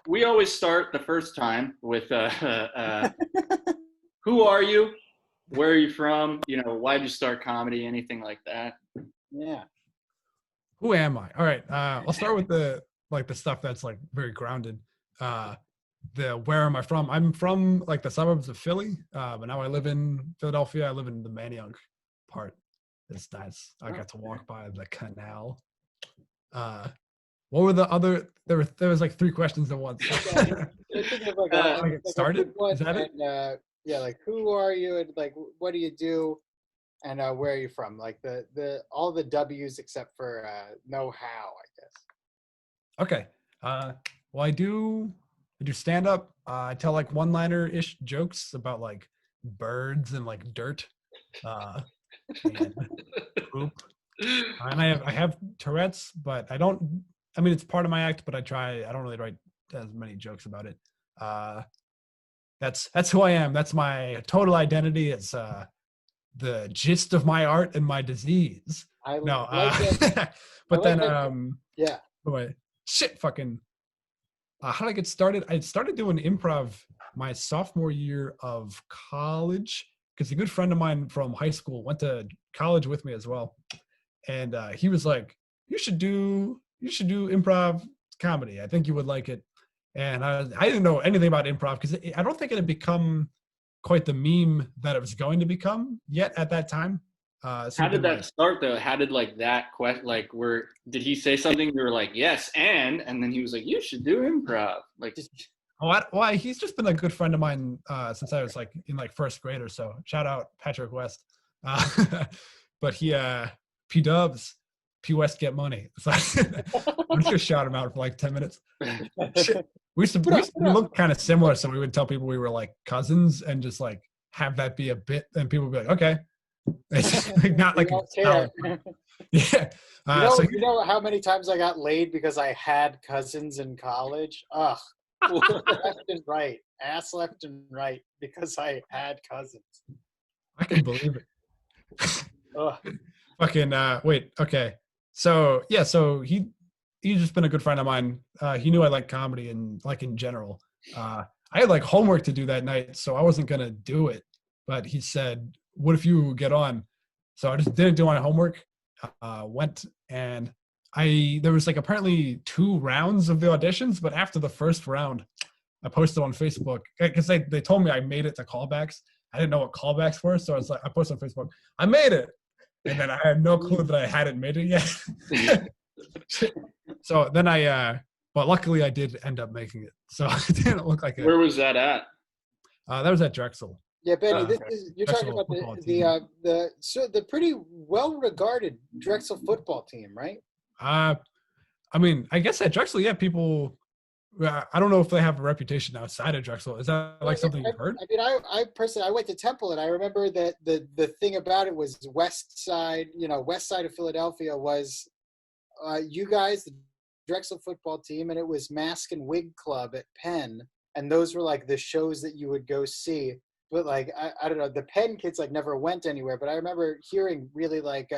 we always start the first time with who are you? Where are you from? Why'd you start comedy? Anything like that. Yeah. Who am I? All right. I'll start with the stuff that's like very grounded. The where am I from? I'm from like the suburbs of Philly, but now I live in Philadelphia. I live in the Manayunk part. It's nice. I got to walk by the canal. What were the other? There was like 3 questions at once. Started? Is that it? Yeah, like who are you and like what do you do, and where are you from? Like the all the W's except for know how, I guess. Okay. Well, I do stand up. I tell like one-liner-ish jokes about like birds and like dirt, and poop. And I have Tourette's, but I don't. I mean, it's part of my act, but I don't really write as many jokes about it. That's who I am. That's my total identity. It's the gist of my art and my disease. But then yeah. Wait, shit, fucking. How did I get started? I started doing improv my sophomore year of college because a good friend of mine from high school went to college with me as well, and he was like, "You should do improv comedy. I think you would like it." And I didn't know anything about improv because I don't think it had become quite the meme that it was going to become yet at that time. How did that start though? How did like that question, like did he say something? You were like, yes, and then he was like, you should do improv. Like, why? He's just been a good friend of mine since I was like in like first grade or so. Shout out Patrick West. But P Dubs, P West get money. So I'm just gonna shout him out for like 10 minutes. We used to look kind of similar, so we would tell people we were like cousins and just like have that be a bit, and people would be like, okay. It's like, not like yeah. You know how many times I got laid because I had cousins in college? Ugh. Left and right. Ass left and right because I had cousins. I can believe it. Fucking wait, okay. So he's just been a good friend of mine. He knew I liked comedy and like in general. I had like homework to do that night, so I wasn't gonna do it. But he said, what if you get on? So I just didn't do my homework, went, and there was like apparently 2 rounds of the auditions, but after the first round, I posted on Facebook because they told me I made it to callbacks. I didn't know what callbacks were, so I posted on Facebook, I made it. And then I had no clue that I hadn't made it yet. So then but luckily I did end up making it. So it didn't look like it. Where was that at? That was at Drexel. Yeah, Benny, you're talking about the pretty well-regarded Drexel football team, right? I mean, I guess at Drexel, yeah, people. I don't know if they have a reputation outside of Drexel. Is that like something you've heard? I mean, I personally, I went to Temple, and I remember that the thing about it was west side of Philadelphia was you guys, the Drexel football team, and it was Mask and Wig Club at Penn, and those were like the shows that you would go see. But like I don't know, the Penn kids like never went anywhere. But I remember hearing really like,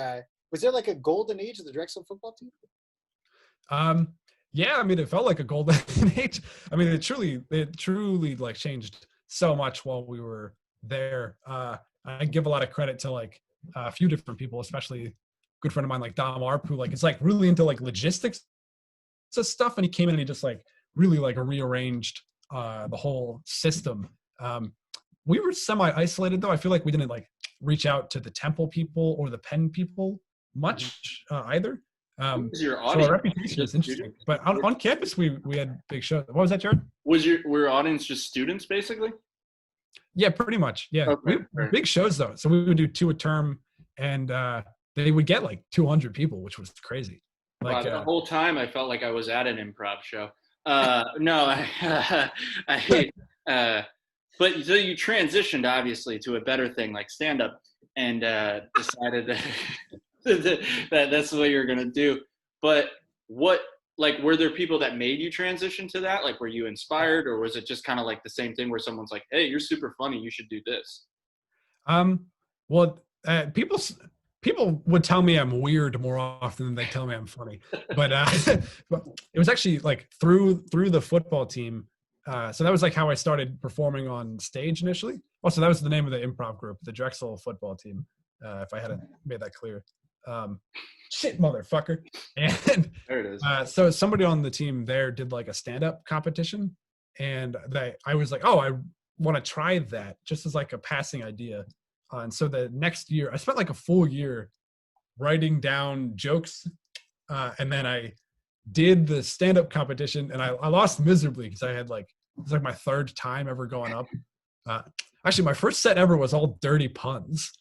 was there like a golden age of the Drexel football team? Yeah, I mean, it felt like a golden age. I mean, it truly like changed so much while we were there. I give a lot of credit to like a few different people, especially a good friend of mine like Dom Arp, who like is like really into like logistics stuff, and he came in and he just like really like rearranged the whole system. We were semi-isolated though. I feel like we didn't like reach out to the Temple people or the Penn people much either. Your so audience? our reputation is interesting. But on campus, we had big shows. What was that, Jarrod? Were your audience just students basically? Yeah, pretty much. Yeah, okay. Big shows though. So we would do 2 a term, and they would get like 200 people, which was crazy. Like wow, the whole time I felt like I was at an improv show. No, I hate. But so you transitioned obviously to a better thing like stand-up and decided that that's the way you're going to do. But were there people that made you transition to that? Like, were you inspired, or was it just kind of like the same thing where someone's like, hey, you're super funny, you should do this? Well, people, people would tell me I'm weird more often than they tell me I'm funny. But but it was actually like through the football team. So that was like how I started performing on stage initially. Also, that was the name of the improv group, the Drexel football team. If I hadn't made that clear. Shit, motherfucker. And There it is. so somebody on the team there did like a stand-up competition, and I was like, oh, I want to try that just as like a passing idea. And so the next year, I spent like a full year writing down jokes, and then I did the stand-up competition, and I lost miserably because I had like, it was like my third time ever going up. Actually, my first set ever was all dirty puns.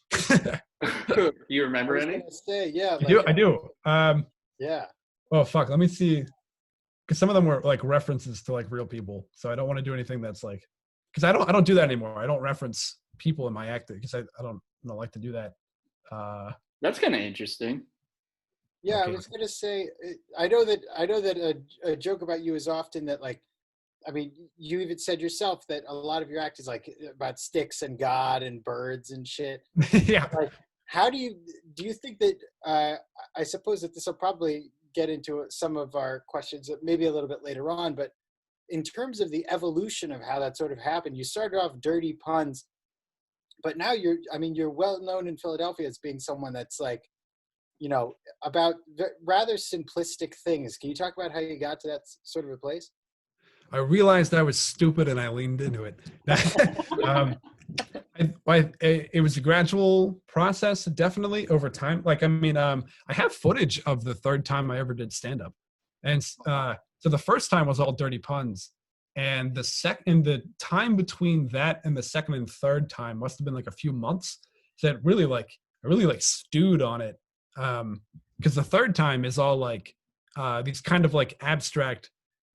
You remember any? Say, yeah, I do. Yeah. Oh fuck, let me see, because some of them were like references to like real people, so I don't want to do anything that's like, because I don't do that anymore. I don't reference people in my acting because I don't like to do that. That's kind of interesting. Yeah, Okay. I was gonna say, I know that a joke about you is often that, like, I mean, you even said yourself that a lot of your act is like about sticks and God and birds and shit. Yeah. Like, how do you think that? I suppose that this will probably get into some of our questions maybe a little bit later on, but in terms of the evolution of how that sort of happened, you started off dirty puns, but now you're well known in Philadelphia as being someone that's like, you know, about rather simplistic things. Can you talk about how you got to that sort of a place? I realized I was stupid and I leaned into it. It was a gradual process, definitely over time. Like, I mean, I have footage of the third time I ever did stand up. And so the first time was all dirty puns. And the time between that and the second and third time must have been like a few months. So I really like stewed on it. Because the third time is all like these kind of like abstract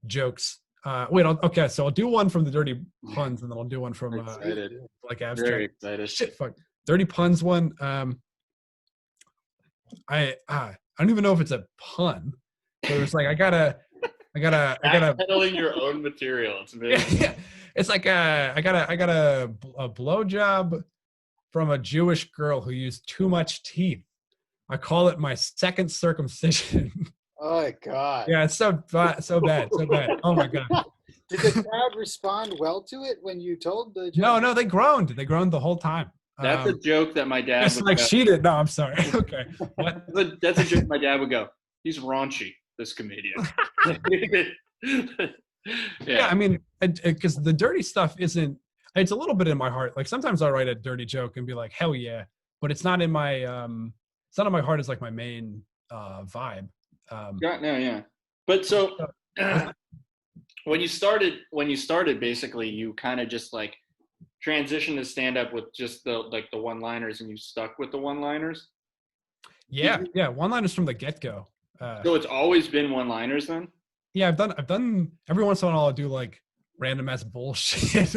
jokes. Okay, so I'll do one from the dirty puns, and then I'll do one from like abstract. Very excited. Shit, fuck. Dirty puns one. I don't even know if it's a pun, but it was like I gotta Backpedaling your own material. It's amazing. yeah, it's like I got a blowjob from a Jewish girl who used too much teeth. I call it my second circumcision. Oh my God. Yeah, it's so bad. Oh my God. Did the crowd respond well to it when you told the joke? No, they groaned. They groaned the whole time. That's a joke that my dad It's would like go. she did. No, I'm sorry. Okay. What? That's a joke my dad would go. He's raunchy, this comedian. Yeah, I mean, because the dirty stuff isn't. It's a little bit in my heart. Like sometimes I'll write a dirty joke and be like, hell yeah, but it's not in my. It's not in my heart as like my main vibe. Yeah. But so when you started, basically, you kind of just like transitioned to stand up with just the one-liners, and you stuck with the one-liners. Yeah, one-liners from the get-go. So it's always been one-liners then? Yeah, I've done every once in a while I'll do like random ass bullshit.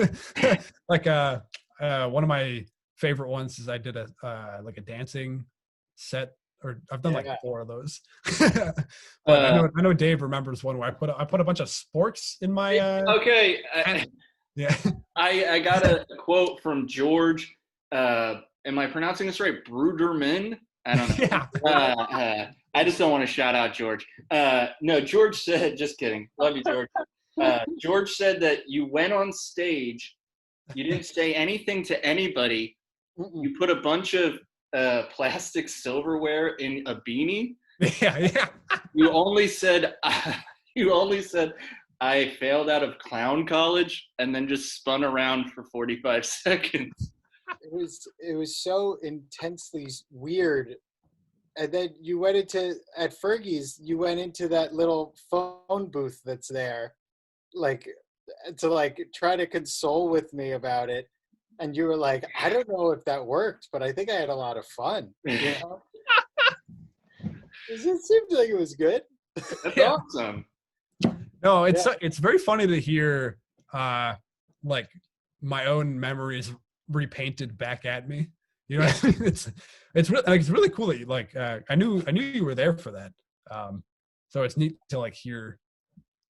Like one of my favorite ones is I did a like a dancing set, or I've done like 4 of those. But I know Dave remembers one where I put a bunch of sporks in my okay. Yeah. I got a quote from George. Am I pronouncing this right? Bruderman? I don't know. Yeah. I just don't want to shout out George. No, George said, just kidding. Love you, George. George said that you went on stage, you didn't say anything to anybody. You put a bunch of plastic silverware in a beanie. Yeah. You only said I failed out of clown college, and then just spun around for 45 seconds. It was so intensely weird. And then you went at Fergie's, you went into that little phone booth that's there, like, to like try to console with me about it. And you were like, I don't know if that worked, but I think I had a lot of fun. You know? It seemed like it was good. That's awesome. No, it's very funny to hear like my own memories repainted back at me. You know what I mean? It's really cool that you, like I knew you were there for that. So it's neat to like hear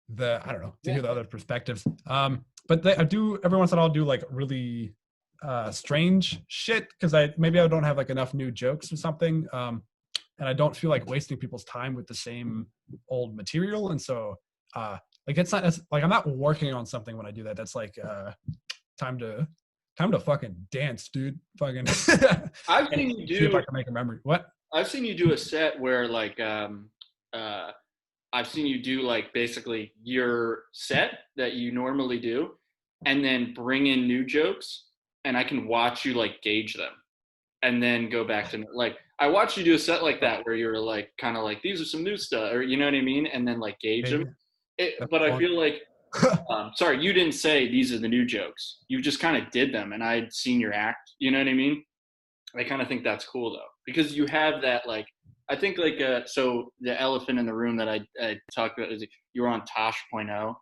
hear the other perspectives. But I do every once in a while do like really strange shit because maybe I don't have like enough new jokes or something, and I don't feel like wasting people's time with the same old material. And so like it's not like I'm not working on something when I do that. That's like time to fucking dance, dude. Fucking. I've seen you see if I do. can make a memory. What? I've seen you do a set where like I've seen you do like basically your set that you normally do, and then bring in new jokes, and I can watch you like gauge them, and then go back to like I watched you do a set like that where you're like kind of like these are some new stuff, or you know what I mean, and then like gauge them. But I feel like sorry, you didn't say these are the new jokes. You just kind of did them, and I'd seen your act. You know what I mean? I kind of think that's cool though, because you have that like I think like so the elephant in the room that I talked about is you were on Tosh.0,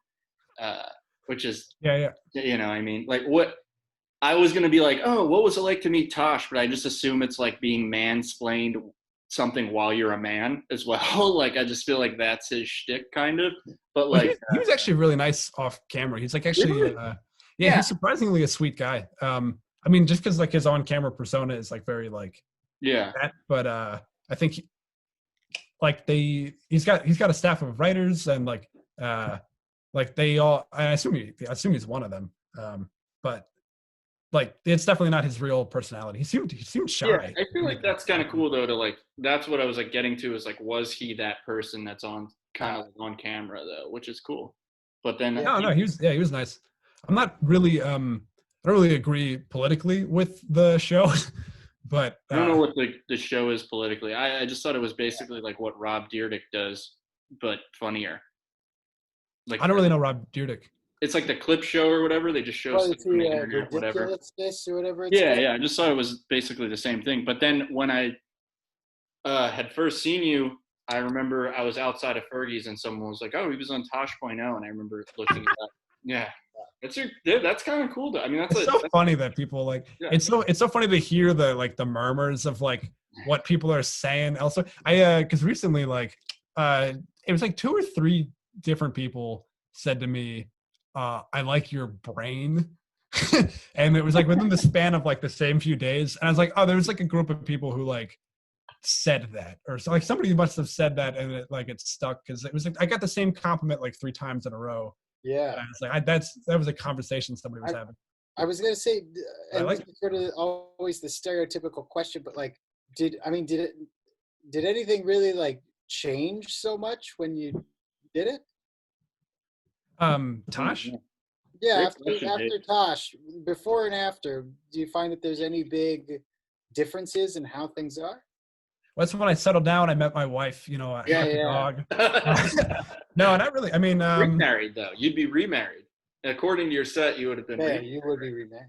which is you know I mean like what I was gonna be like, oh, what was it like to meet Tosh? But I just assume it's like being mansplained something while you're a man as well. Like I just feel like that's his shtick kind of. But like he was actually really nice off camera. He's like actually really? he's surprisingly a sweet guy. I mean just because like his on camera persona is like very like that, but I think he's got a staff of writers and like they all I assume he's one of them. But like it's definitely not his real personality. He seemed shy. Yeah, I feel like that's kind of cool though to like that's what I was like getting to is like was he that person that's on kind of on camera though, which is cool. But then no, he was nice. I'm not really I don't really agree politically with the show. But I don't know what the show is politically. I just thought it was basically like what Rob Dyrdek does, but funnier. Like I don't really know Rob Dyrdek. It's like the clip show or whatever. They just show stuff on the internet, whatever. Or whatever. Yeah. I just thought it was basically the same thing. But then when I had first seen you, I remember I was outside of Fergie's and someone was like, "Oh, he was on Tosh.0," and I remember looking at that. Yeah. That's kind of cool though. I mean, that's funny that people like it's so funny to hear the murmurs of like what people are saying. Also, because recently like it was like 2 or 3 different people said to me, "I like your brain," and it was like within the span of like the same few days. And I was like, "Oh, there's like a group of people who like said that," or so like somebody must have said that, and it stuck because it was like I got the same compliment like 3 times in a row. Yeah, and it's like that was a conversation somebody was having. I was gonna say, and this is sort of always the stereotypical question, but like, did anything really like change so much when you did it? Tosh? Yeah, after Tosh, before and after, do you find that there's any big differences in how things are? Well, that's when I settled down. I met my wife, a happy dog. No, not really. I mean, remarried though. You'd be remarried. According to your set, you would have been. Yeah, you would be remarried.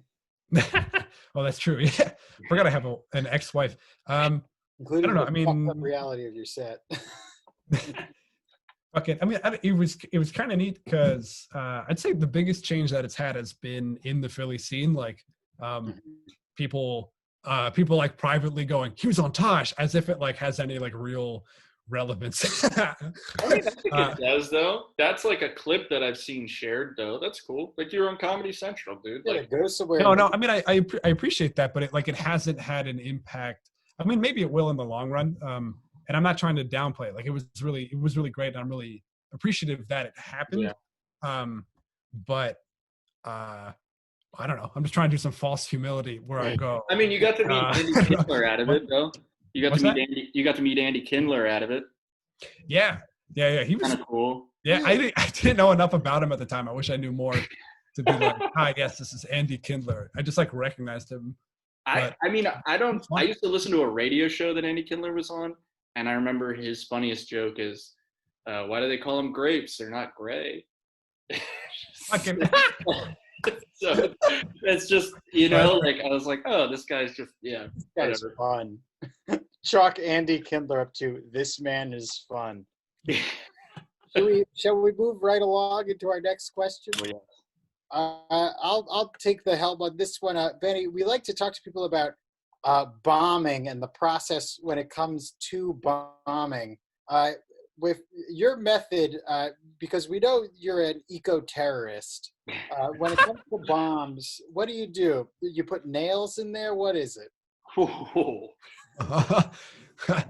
Oh, that's true. Yeah, we're gonna have an ex-wife. Including I don't know. I mean, the reality of your set. Okay. I mean, it was kind of neat because I'd say the biggest change that it's had has been in the Philly scene. Like, people like privately going, "He was on Tosh," as if it like has any like real relevance. I think it does though. That's like a clip that I've seen shared though. That's cool. Like you're on Comedy Central, dude. Like, go somewhere. No. I mean, I appreciate that, but it hasn't had an impact. I mean, maybe it will in the long run. And I'm not trying to downplay it. Like it was really great, and I'm really appreciative that it happened. Yeah. But I don't know. I'm just trying to do some false humility where I go. I mean, you got to meet Andy Kindler out of it, though. You got to meet Andy Kindler out of it. Yeah. He was kind of cool. Yeah, I didn't know enough about him at the time. I wish I knew more to be like, "Hi, yes, this is Andy Kindler." I just like recognized him. I used to listen to a radio show that Andy Kindler was on, and I remember his funniest joke is, "Why do they call them grapes? They're not gray." So it's just, like I was like, oh, this guy's just, yeah. This guy's fun. Chalk Andy Kindler up to "this man is fun." Shall we move right along into our next question? Oh, yeah. I'll take the helm on this one. Benny, we like to talk to people about bombing and the process when it comes to bombing. with your method, because we know you're an eco-terrorist, when it comes to bombs, what do? You put nails in there? What is it?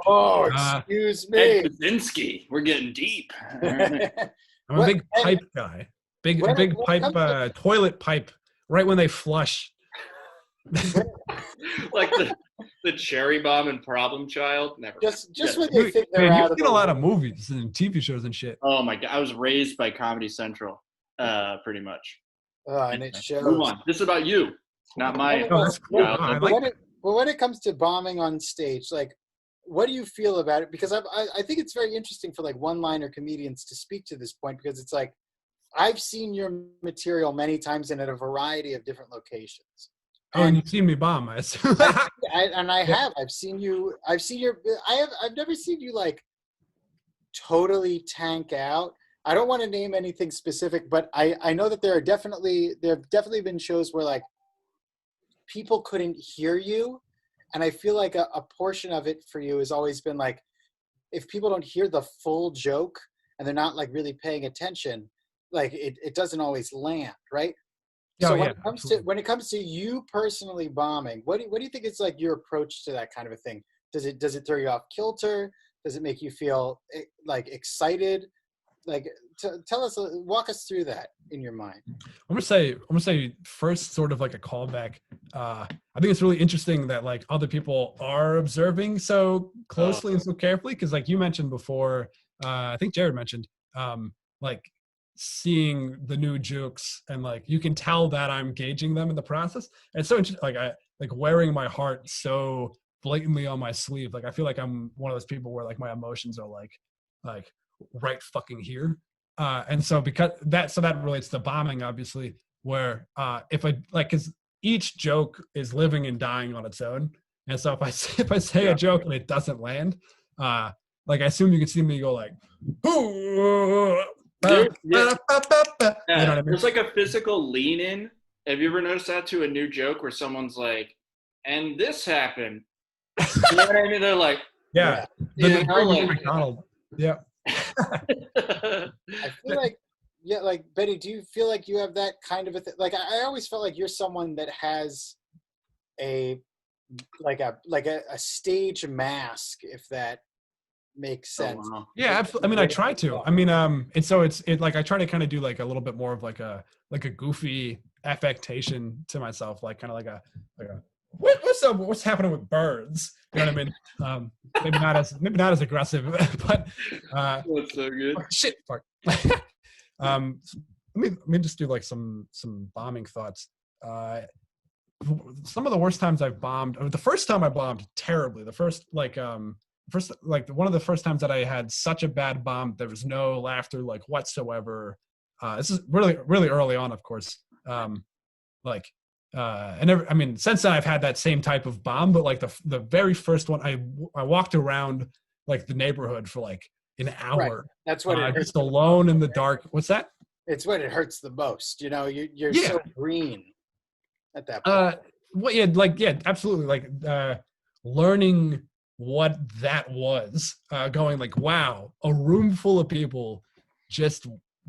Oh, excuse me. Ed Kaczynski. We're getting deep. I'm a big pipe guy. Big pipe, toilet pipe, right when they flush. Like the cherry bomb and Problem Child. Never. Just when they think they're out. You've seen a lot of movies and TV shows and shit. Oh my god, I was raised by Comedy Central, pretty much. And it shows. Move on. This is about you, not my. Well, when it comes to bombing on stage, like, what do you feel about it? Because I think it's very interesting for like one-liner comedians to speak to this point, because it's like, I've seen your material many times and at a variety of different locations. And you've seen me bomb, I assume. I have. I've seen your. I've never seen you like totally tank out. I don't want to name anything specific, but I know that there have definitely been shows where like people couldn't hear you, and I feel like a portion of it for you has always been like, if people don't hear the full joke and they're not like really paying attention, like it doesn't always land, right? So when it comes to you personally bombing, what do you think is like your approach to that kind of a thing? Does it throw you off kilter? Does it make you feel like excited? Like, walk us through that in your mind. I'm gonna say first, sort of like a callback. I think it's really interesting that like other people are observing so closely and so carefully, because like you mentioned before, I think Jarrod mentioned, like seeing the new jokes, and like you can tell that I'm gauging them in the process. And it's so interesting, like I like wearing my heart so blatantly on my sleeve. Like I feel like I'm one of those people where like my emotions are like right fucking here. And so that relates to bombing, obviously, where if I like, because each joke is living and dying on its own. And so if I say a joke and it doesn't land, like I assume you can see me go like, ooh. You know what I mean? There's like a physical lean in. Have you ever noticed that to a new joke where someone's like, and this happened? You know what I mean? They're like, yeah. Like, McDonald. Yeah. I feel like, like Betty, do you feel like you have that kind of a thing? Like I always felt like you're someone that has a stage mask, if that makes sense. Oh, wow. Yeah, absolutely. I mean, I try to. I mean, and so it's like I try to kind of do like a little bit more of like a goofy affectation to myself, like kind of like a what's happening with birds? You know what I mean? Maybe not as aggressive, but that's so good. Shit, fuck. Let me just do like some bombing thoughts. Some of the worst times I've bombed. The first time I bombed terribly. One of the first times that I had such a bad bomb, there was no laughter like whatsoever. This is really, really early on, of course. Since then I've had that same type of bomb, but like the very first one, I walked around like the neighborhood for like an hour. Right. That's what it just alone in the dark. What's that? It's when it hurts the most. You know, you're so green at that point. Absolutely. Like learning what that was, going like, wow, a room full of people just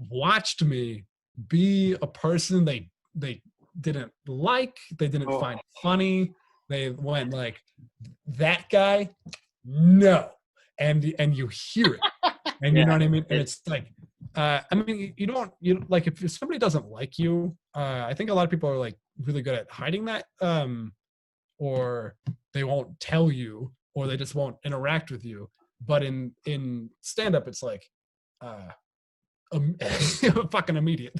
watched me be a person they didn't like, they didn't find funny. They went like, that guy, no, and you hear it, and you know what I mean. And it's like, you like if somebody doesn't like you, I think a lot of people are like really good at hiding that, or they won't tell you, or they just won't interact with you. But in stand-up, it's like fucking immediate.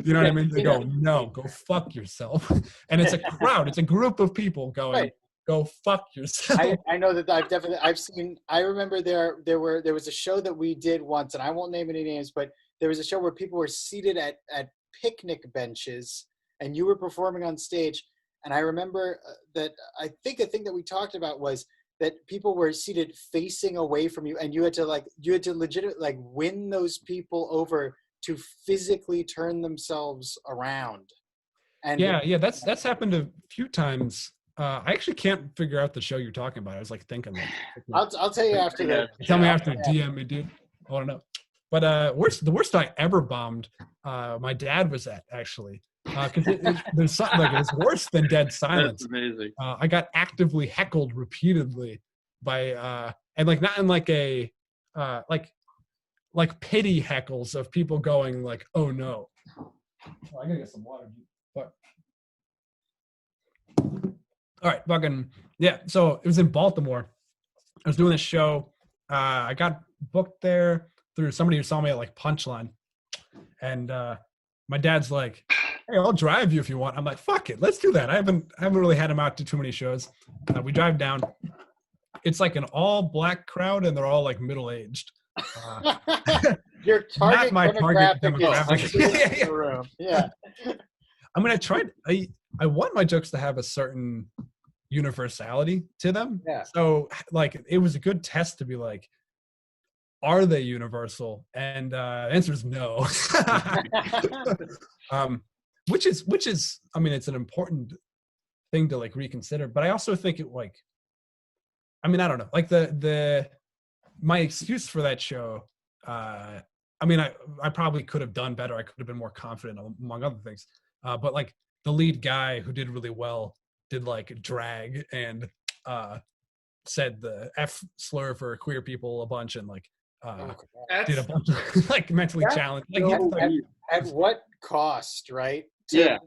You know what I mean? They go, no, go fuck yourself. And it's a crowd. It's a group of people going, go fuck yourself. I know that I've seen. I remember there was a show that we did once, and I won't name any names, but there was a show where people were seated at picnic benches, and you were performing on stage. And I remember that I think a thing that we talked about was that people were seated facing away from you, and you had to legitimately like win those people over to physically turn themselves around. And yeah, that's happened a few times. I actually can't figure out the show you're talking about. I was like thinking like I'll tell you after the. tell me after DM me, dude. I want to know. But the worst I ever bombed, my dad was at actually. There's something like it's worse than dead silence. That's amazing. I got actively heckled repeatedly by and like not in like a like pity heckles of people going like, oh no. I gotta get some water, but all right, fucking yeah. So it was in Baltimore. I was doing this show. I got booked there through somebody who saw me at like Punchline, and my dad's like, "Hey, I'll drive you if you want." I'm like, "Fuck it, let's do that." I haven't really had him out to too many shows. We drive down. It's like an all black crowd, and they're all like middle aged. Your target not my target demographic. Yeah. I mean, I want my jokes to have a certain universality to them. Yeah. So like it was a good test to be like, are they universal? And the answer is no. Which is I mean, it's an important thing to like reconsider, but I also think it like, I mean, I don't know, like my excuse for that show, I mean, I probably could have done better. I could have been more confident among other things. But like the lead guy who did really well did like drag and said the F slur for queer people a bunch and like did a bunch of like mentally challenged. Like, at what cost, right? Yeah.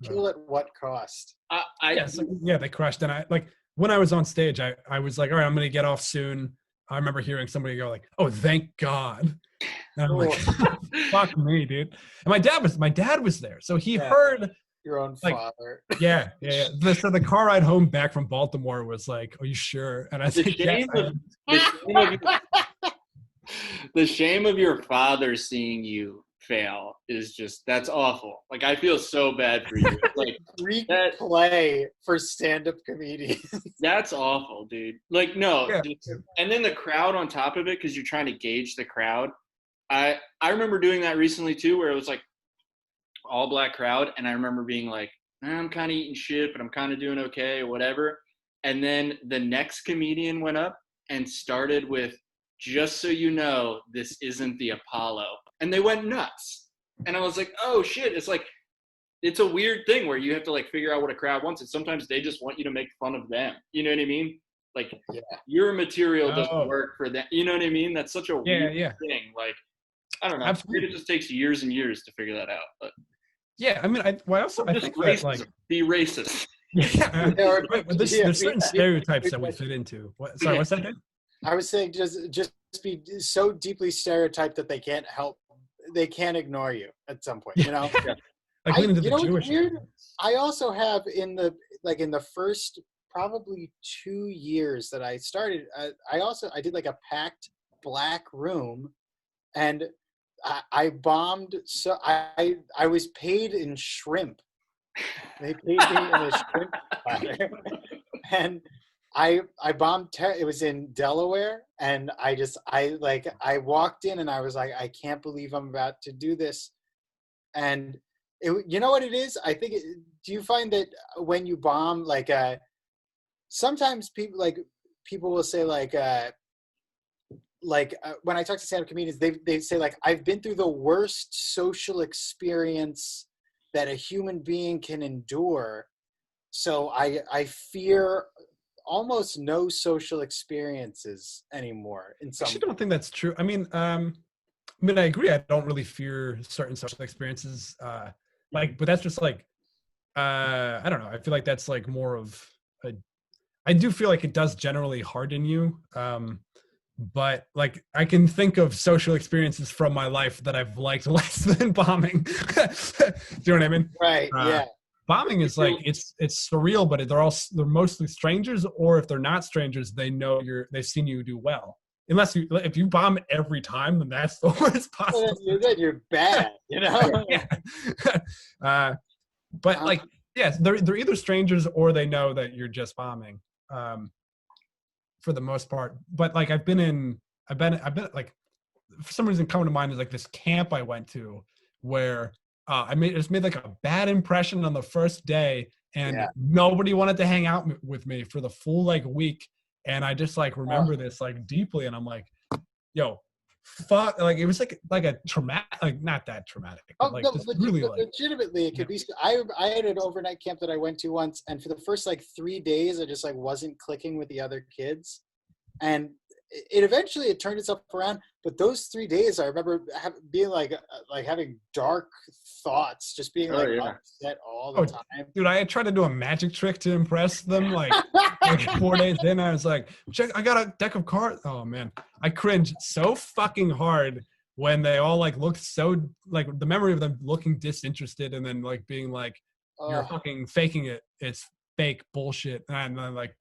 Kill at what cost? They crushed. And I like when I was on stage, I was like, all right, I'm gonna get off soon. I remember hearing somebody go like, "Oh, thank God." And I'm like, "Fuck me, dude." And my dad was there, so he heard your own like, father. Yeah. So the car ride home back from Baltimore was like, "Are you sure?" And I said, "Yes." The shame of your father seeing you fail is just, that's awful. Like I feel so bad for you. Like replay for stand-up comedians. That's awful, dude. Like no, Yeah. And then the crowd on top of it, because you're trying to gauge the crowd. I remember doing that recently too, where it was like all black crowd, and I remember being like, I'm kind of eating shit, but I'm kind of doing okay, or whatever. And then the next comedian went up and started with, "Just so you know, this isn't the Apollo." And they went nuts. And I was like, oh shit. It's like, it's a weird thing where you have to like figure out what a crowd wants. And sometimes they just want you to make fun of them. You know what I mean? Like your material doesn't work for them. You know what I mean? That's such a weird thing. Like, I don't know. Absolutely. It just takes years and years to figure that out. But yeah, I mean, I think that, like, be racist. Yeah, there's certain stereotypes that we fit into. Sorry, what's that? I was saying just be so deeply stereotyped that they can't ignore you at some point, you know? Like into the Jewish. I also have in the first probably 2 years that I started, I did like a packed black room, and I bombed. So I was paid in shrimp. They paid me in a shrimp platter. And I bombed. It was in Delaware, and I walked in and I was like, I can't believe I'm about to do this. And you know what it is? I think. Do you find that when you bomb, like, sometimes people will say when I talk to stand-up comedians, they say like, I've been through the worst social experience that a human being can endure, so I fear almost no social experiences anymore. I actually don't think that's true. I mean, I agree. I don't really fear certain social experiences. But that's just like, I don't know. I feel like that's like more of I do feel like it does generally harden you. But like, I can think of social experiences from my life that I've liked less than bombing. Do you know what I mean? Right. Yeah. Bombing is like, it's surreal, but they're mostly strangers, or if they're not strangers, they know they've seen you do well. If you bomb every time, then that's the worst possible. Then you're bad, you know? But like, yes, they're either strangers or they know that you're just bombing. For the most part. But like, I've been like, for some reason coming to mind is like this camp I went to where I made like a bad impression on the first day, and nobody wanted to hang out with me for the full like week. And I just like remember this like deeply, and I'm like, yo, fuck, like it was like a traumatic, like not that traumatic, but like just really like legitimately it could be. I had an overnight camp that I went to once, and for the first like 3 days I just like wasn't clicking with the other kids, and it eventually it turned itself around. But those 3 days I remember being like having dark thoughts, just being upset all the time. Dude, I had tried to do a magic trick to impress them like 4 days in. I was like, check, I got a deck of cards. Oh man, I cringed so fucking hard when they all like looked so like the memory of them looking disinterested and then like being like, you're fucking faking it, it's fake bullshit. And then like,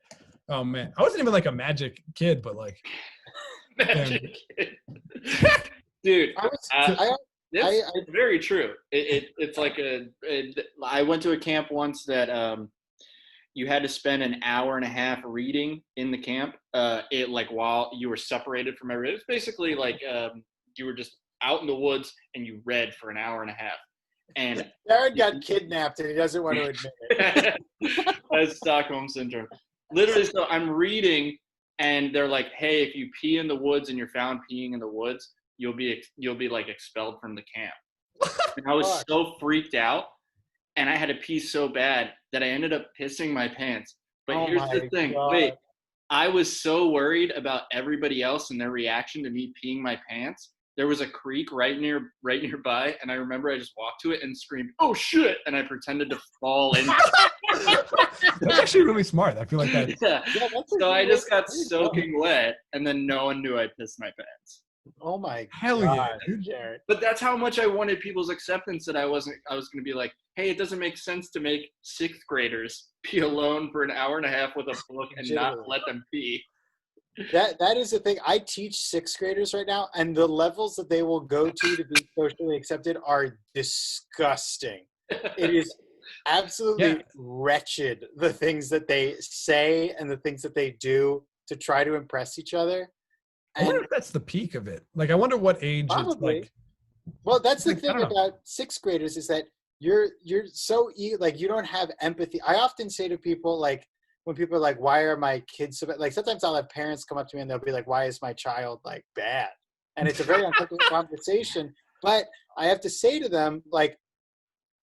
oh man, I wasn't even like a magic kid, but like magic kid. Dude, it's very true. It's like I went to a camp once that you had to spend an hour and a half reading in the camp. It like while you were separated from everybody. It's basically like you were just out in the woods and you read for an hour and a half. And Jarrod got kidnapped and he doesn't want to admit it. That's Stockholm syndrome. Literally, so I'm reading and they're like, hey, if you pee in the woods and you're found peeing in the woods, you'll be like expelled from the camp. And I was so freaked out, and I had to pee so bad that I ended up pissing my pants. But here's the thing. God. Wait, I was so worried about everybody else and their reaction to me peeing my pants. There was a creek right nearby, and I remember I just walked to it and screamed, "Oh shit!" and I pretended to fall in. That's actually really smart. I feel like that. Yeah. So I just got soaking wet, and then no one knew I pissed my pants. Oh my hell God, yeah, Jarrod. But that's how much I wanted people's acceptance that I was going to be like, hey, it doesn't make sense to make 6th graders pee alone for an hour and a half with a book and not let them pee. That is the thing. I teach 6th graders right now, and the levels that they will go to be socially accepted are disgusting. It is absolutely wretched, the things that they say and the things that they do to try to impress each other. I wonder if that's the peak of it. Like, I wonder what age it's like. Well, that's the thing about 6th graders is that you're so like you don't have empathy. I often say to people, like, when people are like, why are my kids so bad? Like, sometimes I'll have parents come up to me and they'll be like, why is my child like bad? And it's a very uncomfortable conversation. But I have to say to them, like,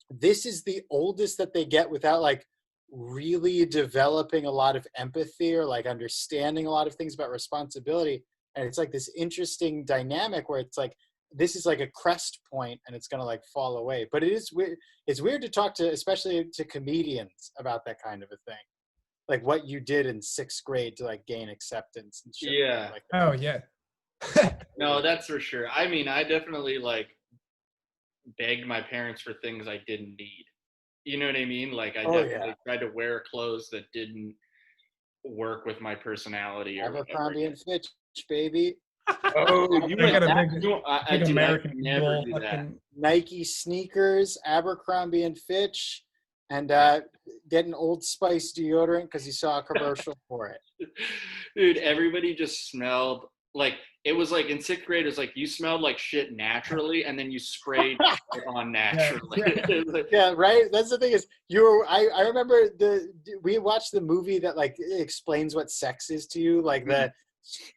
this is the oldest that they get without like really developing a lot of empathy or like understanding a lot of things about responsibility. And it's like this interesting dynamic where it's like, this is like a crest point and it's going to like fall away. But it is weird. It's weird to talk to, especially to comedians, about that kind of a thing. Like what you did in 6th grade to like gain acceptance and shit. Yeah. Like that. Oh yeah. No, that's for sure. I mean, I definitely like begged my parents for things I didn't need. You know what I mean? Like I definitely tried to wear clothes that didn't work with my personality or Abercrombie and Fitch, baby. Oh, you got a big American never do that. Nike sneakers, Abercrombie and Fitch, and getting Old Spice deodorant because you saw a commercial for it. Dude, everybody just smelled like, it was like in 6th grade, it was like you smelled like shit naturally, and then you sprayed it on naturally. Yeah, right. That's the thing is, I remember we watched the movie that like explains what sex is to you, like the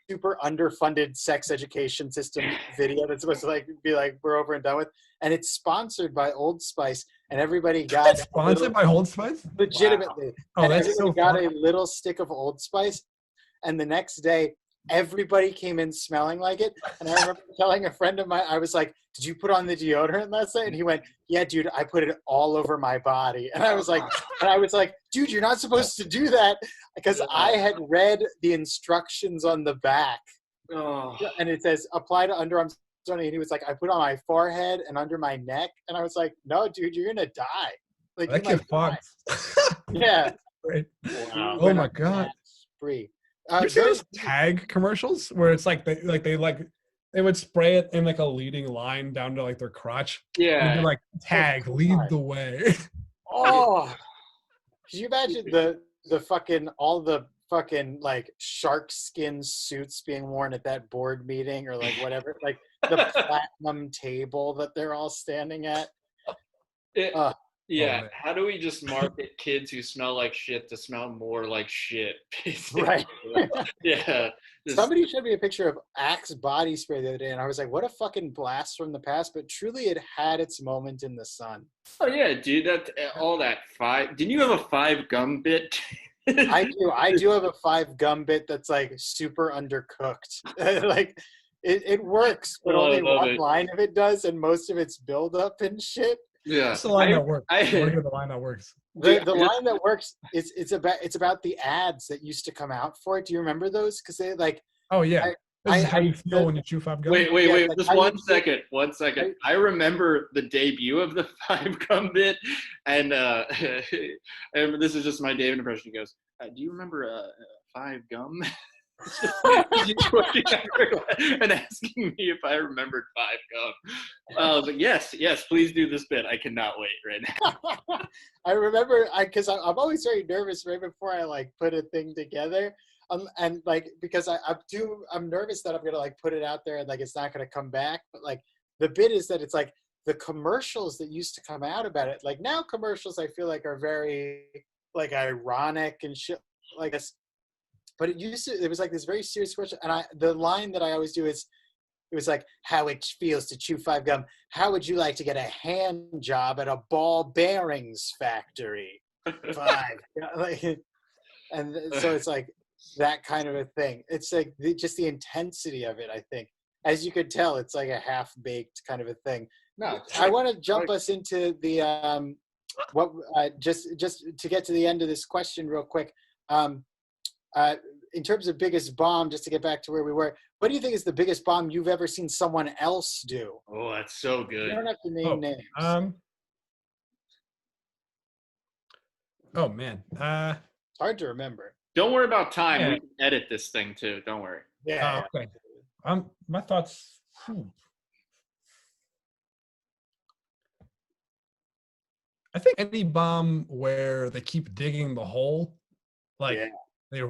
super underfunded sex education system video that's supposed to like be like we're over and done with, and it's sponsored by Old Spice, and everybody got sponsored by Old Spice. Legitimately, wow. Oh, that's so got a little stick of Old Spice, and the next day everybody came in smelling like it. And I remember telling a friend of mine, I was like, did you put on the deodorant last night? And he went, yeah, dude, I put it all over my body. And I was like, dude, you're not supposed to do that, because I had read the instructions on the back. Oh. And it says apply to underarms. And he was like, I put on my forehead and under my neck. And I was like, no, dude, you're going to die. Like, that kid fucked. Yeah. Right. Wow. Oh my God. Free. You see those tag commercials where it's like they would spray it in like a leading line down to like their crotch. Yeah. And like tag, lead the way. Oh, can you imagine the fucking all the fucking like shark skin suits being worn at that board meeting or like whatever, like the platinum table that they're all standing at. Yeah, man. how do we just market kids who smell like shit to smell more like shit? Basically. Right. Yeah. Somebody showed me a picture of Axe body spray the other day, and I was like, what a fucking blast from the past. But truly, it had its moment in the sun. Oh yeah, dude. That all that five. Didn't you have a five gum bit? I do. I do have a 5 gum bit that's like super undercooked. Like it works, but Oh, I only love one it. line of it does, and most of it's build up and shit. Yeah. What's the line that works? I want to hear the line that works. The line that works is it's about the ads that used to come out for it. Do you remember those? Because they like Oh yeah. This is how you feel when you chew 5 gum. Wait, like just how one you second. 1 second. I remember the debut of the five gum bit, and and this is just my David impression. He goes, "Do you remember five gum?" And asking me if I remembered five gum. I was like, yes, please do this bit. I cannot wait right now. I remember because I'm always very nervous right before I like put a thing together. And like because I'm nervous that I'm gonna like put it out there and like it's not gonna come back. But like the bit is that it's like the commercials that used to come out about it. Like now commercials I feel like are very like ironic and shit like this. But it was like this very serious question. And the line that I always do is, it was like, how it feels to chew 5 gum. How would you like to get a hand job at a ball bearings factory? 5. And so it's like that kind of a thing. It's like just the intensity of it, I think. As you could tell, it's like a half-baked kind of a thing. No, I want to jump us into the, just to get to the end of this question real quick. In terms of biggest bomb, just to get back to where we were, what do you think is the biggest bomb you've ever seen someone else do? Oh, that's so good. You don't have to name names. Oh man. It's hard to remember. Don't worry about time. Yeah. We can edit this thing too. Don't worry. Yeah. Okay. My thoughts. I think any bomb where they keep digging the hole, like they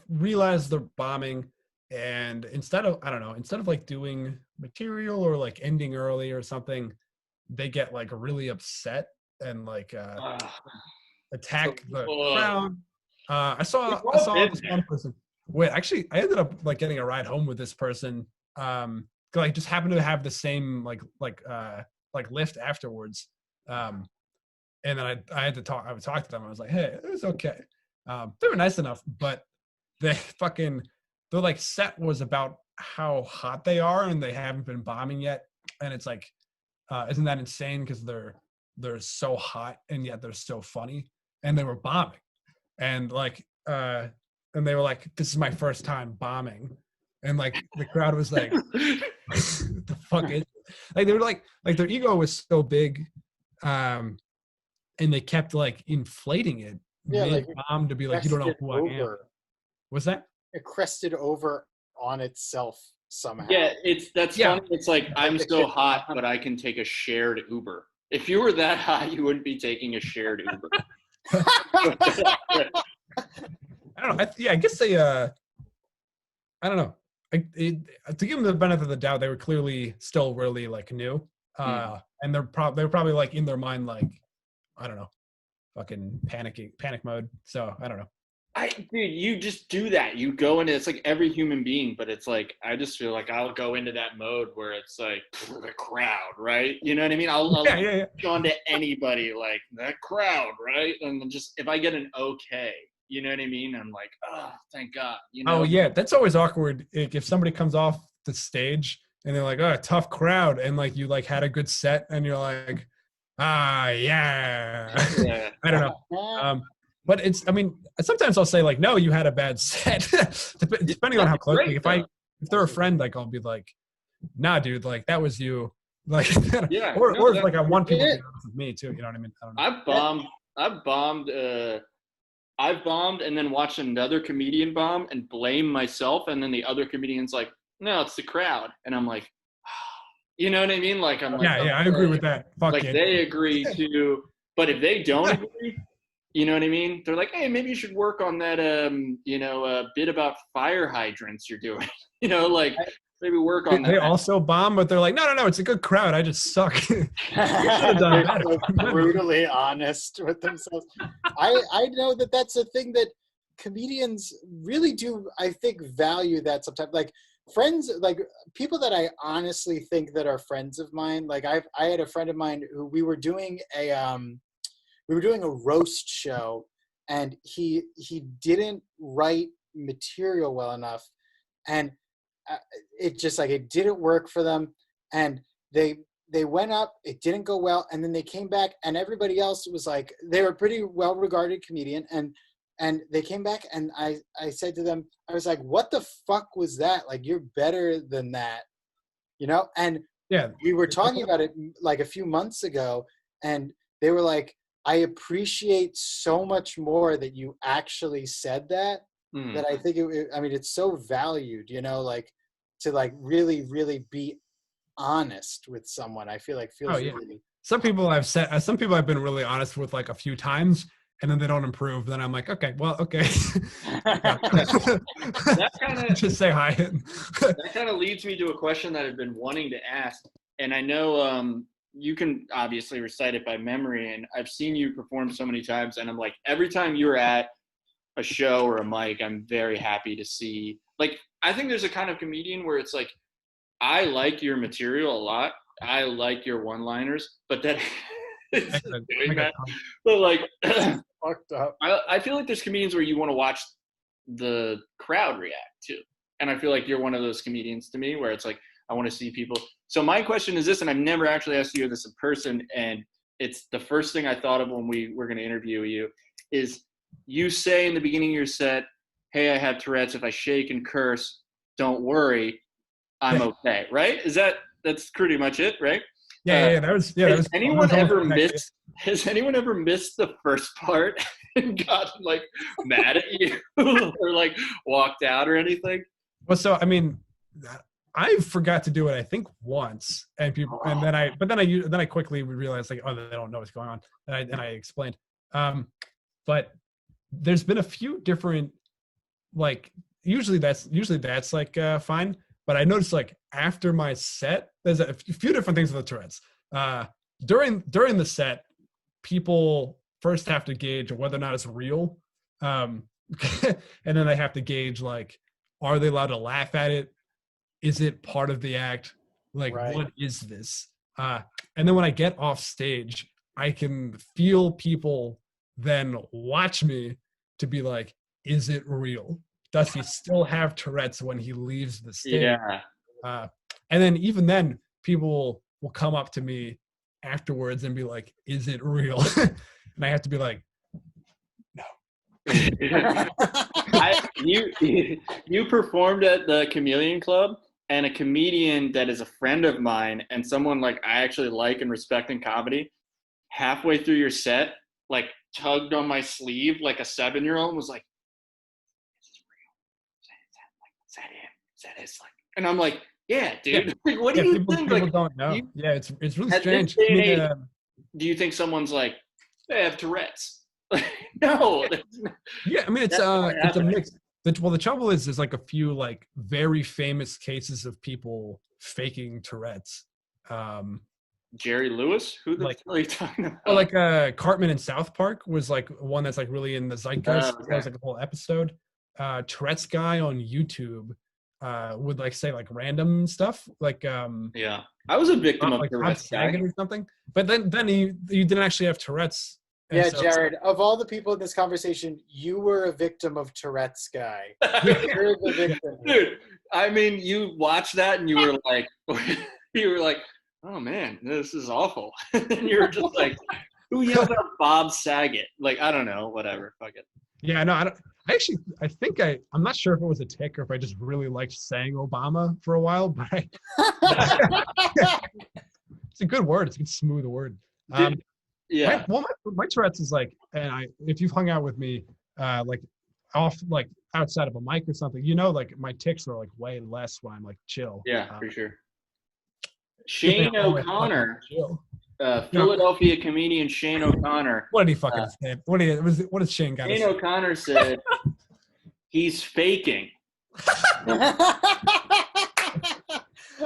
realize they're bombing, and instead of like doing material or like ending early or something, they get like really upset and like attack the crowd. I saw this one person. Wait, actually, I ended up like getting a ride home with this person. Like just happened to have the same like lift afterwards. And then I would talk to them. I was like, hey, it was okay. They were nice enough, but their like set was about how hot they are and they haven't been bombing yet. And it's like, isn't that insane? Because they're so hot and yet they're so funny. And they were bombing. And like and they were like, this is my first time bombing. And like the crowd was like, the fuck is it? Like they were like their ego was so big, and they kept like inflating it mid-bomb to be like, you don't know who I am. What's that? It crested over on itself somehow. Yeah, that's funny. It's like, I'm so hot, but I can take a shared Uber. If you were that hot, you wouldn't be taking a shared Uber. I don't know. I guess they. I don't know. To give them the benefit of the doubt, they were clearly still really like new, and they were probably like in their mind like, I don't know, fucking panic mode. So I don't know. Dude, you just do that. You go into, it's like every human being, but it's like, I just feel like I'll go into that mode where it's like the crowd, right? You know what I mean? I'll go on to anybody like that crowd, right? And then just if I get an okay, you know what I mean? I'm like, oh, thank God. You know? Oh yeah, that's always awkward if somebody comes off the stage and they're like, oh, tough crowd, and like you like had a good set and you're like, yeah. I don't know. But I mean, sometimes I'll say like, no, you had a bad set, depending on how close. Like, if they're a friend, like I'll be like, nah, dude, like that was you, like, or like I want people to be honest with me too. You know what I mean? I don't know. I've bombed and then watched another comedian bomb and blame myself, and then the other comedian's like, no, it's the crowd, and I'm like, you know what I mean? Like I'm like, yeah, I agree with that. Fuck like they agree to, but if they don't agree. You know what I mean? They're like, hey, maybe you should work on that, bit about fire hydrants you're doing. You know, like maybe work on that. They also bomb, but they're like, no, it's a good crowd. I just suck. They're so brutally honest with themselves. I know that's a thing that comedians really do, I think, value that sometimes. Like friends, like people that I honestly think that are friends of mine. Like I had a friend of mine who we were doing a roast show, and he didn't write material well enough, and it just like it didn't work for them, and they went up, it didn't go well, and then they came back, and everybody else was like, they were a pretty well regarded comedian, and they came back, and I said to them, I was like, what the fuck was that? Like, you're better than that, you know? And yeah, we were talking about it like a few months ago, and they were like, I appreciate so much more that you actually said that. That I think it's so valued, you know, like to like really, really be honest with someone. I feel like feels really. Some people I've been really honest with like a few times, and then they don't improve. Then I'm like, okay. That kind of just say hi. That kind of leads me to a question that I've been wanting to ask, and I know you can obviously recite it by memory, and I've seen you perform so many times, and I'm like, every time you're at a show or a mic, I'm very happy to see. Like, I think there's a kind of comedian where it's like, I like your material a lot. I like your one-liners, but that but like fucked up. I feel like there's comedians where you want to watch the crowd react to. And I feel like you're one of those comedians to me where it's like, I want to see people. So my question is this, and I've never actually asked you this in person, and it's the first thing I thought of when we were going to interview you, is you say in the beginning of your set, hey, I have Tourette's. If I shake and curse, don't worry, I'm okay, right? That's pretty much it, right? Has anyone ever missed the first part and gotten like mad at you or like walked out or anything? Well, so I mean, I forgot to do it, I think, once, and then I quickly realized like, oh, they don't know what's going on, and I explained. But there's been a few different, like, usually that's like fine. But I noticed like after my set, there's a few different things with the Tourette's. During the set, people first have to gauge whether or not it's real, and then they have to gauge like, are they allowed to laugh at it? Is it part of the act? Like, right. What is this? And then when I get off stage, I can feel people then watch me to be like, is it real? Does he still have Tourette's when he leaves the stage? Yeah. And then even then, people will come up to me afterwards and be like, is it real? And I have to be like, no. You performed at the Chameleon Club, and a comedian that is a friend of mine and someone like I actually like and respect in comedy, halfway through your set, like tugged on my sleeve like a 7-year-old and was like, is like, and I'm like, yeah, dude. Yeah. Like, what do you think? People like, don't know. It's really strange. Do you think someone's like, they have Tourette's? No. Yeah, I mean it's a mix. The trouble is there's like a few like very famous cases of people faking Tourette's. Jerry Lewis? Who the hell are you talking about? Well, like Cartman in South Park was like one that's like really in the zeitgeist. That was like a whole episode. Tourette's guy on YouTube would like say like random stuff like yeah, I was a victim of Tourette's or something, but then he didn't actually have Tourette's. Yeah, so, Jarrod, of all the people in this conversation, you were a victim of Tourette's guy. You're the victim. Dude, I mean, you watched that and you were like, oh man, this is awful. And you were just like, who yelled out Bob Saget? Like, I don't know, whatever, fuck it. Yeah, no, I don't. I think I'm not sure if it was a tick or if I just really liked saying Obama for a while, but it's a good word. It's a good smooth word. Yeah. My Tourette's is like, and if you've hung out with me, like off, like outside of a mic or something, you know, like my tics are like way less when I'm like chill. Yeah, for sure. Shane O'Connor, Philadelphia comedian Shane O'Connor. What did he fucking say? What did Shane got? Shane O'Connor said he's faking.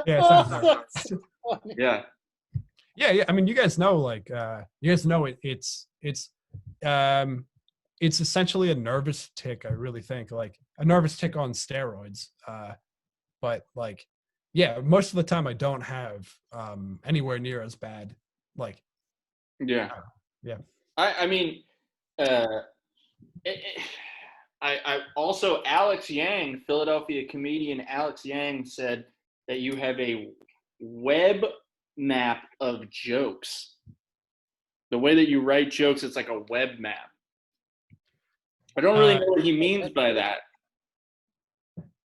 Yeah, it sounds hard. Yeah. Yeah. I mean, you guys know, it's essentially a nervous tick. I really think like a nervous tick on steroids. But like, yeah, most of the time I don't have anywhere near as bad. Like, Yeah. Yeah. I mean, I also Alex Yang, Philadelphia comedian Alex Yang said that you have a web map of jokes. The way that you write jokes, it's like a web map. I don't really know what he means by that.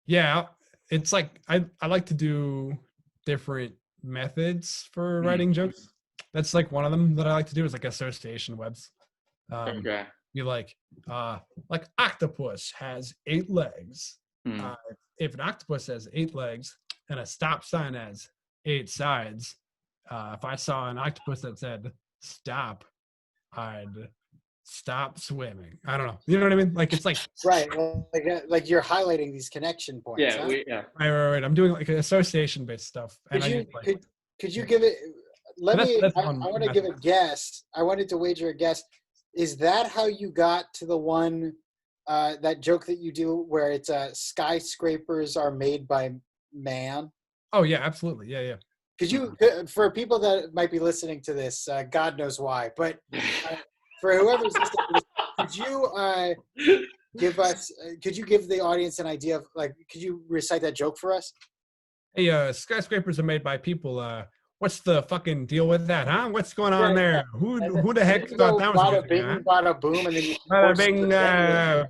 Yeah, it's like I like to do different methods for writing jokes. That's like one of them that I like to do is like association webs. Okay. You like octopus has 8 legs. If an octopus has 8 legs and a stop sign has 8 sides, if I saw an octopus that said stop, I'd stop swimming. I don't know. You know what I mean? Like it's like right, like you're highlighting these connection points. Yeah, huh? Right. I'm doing like association based stuff. Could you give it? I want to give a guess. I wanted to wager a guess. Is that how you got to the one that joke that you do where it's skyscrapers are made by man? Oh yeah, absolutely. Yeah. Could you, for people that might be listening to this, God knows why, but for whoever's listening to this, could you could you give the audience an idea of, like, could you recite that joke for us? Hey, skyscrapers are made by people. What's the fucking deal with that, huh? What's going on there? Who the heck thought that was a good thing, huh? Bada boom, and then you bada bing,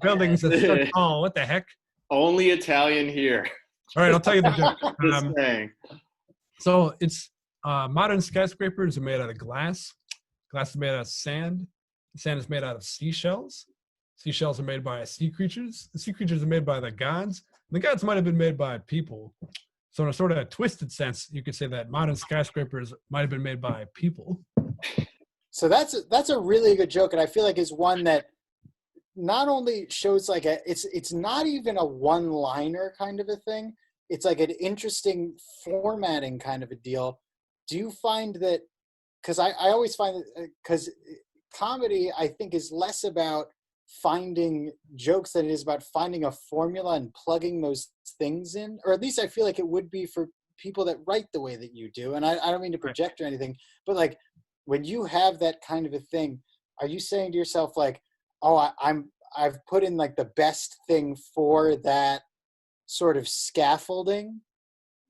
buildings are so tall. What the heck? Only Italian here. All right, I'll tell you the joke. Just saying. So it's modern skyscrapers are made out of glass. Glass is made out of sand. Sand is made out of seashells. Seashells are made by sea creatures. The sea creatures are made by the gods. The gods might have been made by people. So in a sort of a twisted sense, you could say that modern skyscrapers might have been made by people. So that's a really good joke, and I feel like is one that not only shows like it's not even a one-liner kind of a thing. It's like an interesting formatting kind of a deal. Do you find that, because I always find that, because comedy, I think, is less about finding jokes than it is about finding a formula and plugging those things in, or at least I feel like it would be for people that write the way that you do. And I don't mean to project or anything, but like when you have that kind of a thing, are you saying to yourself like, oh, I've put in like the best thing for that sort of scaffolding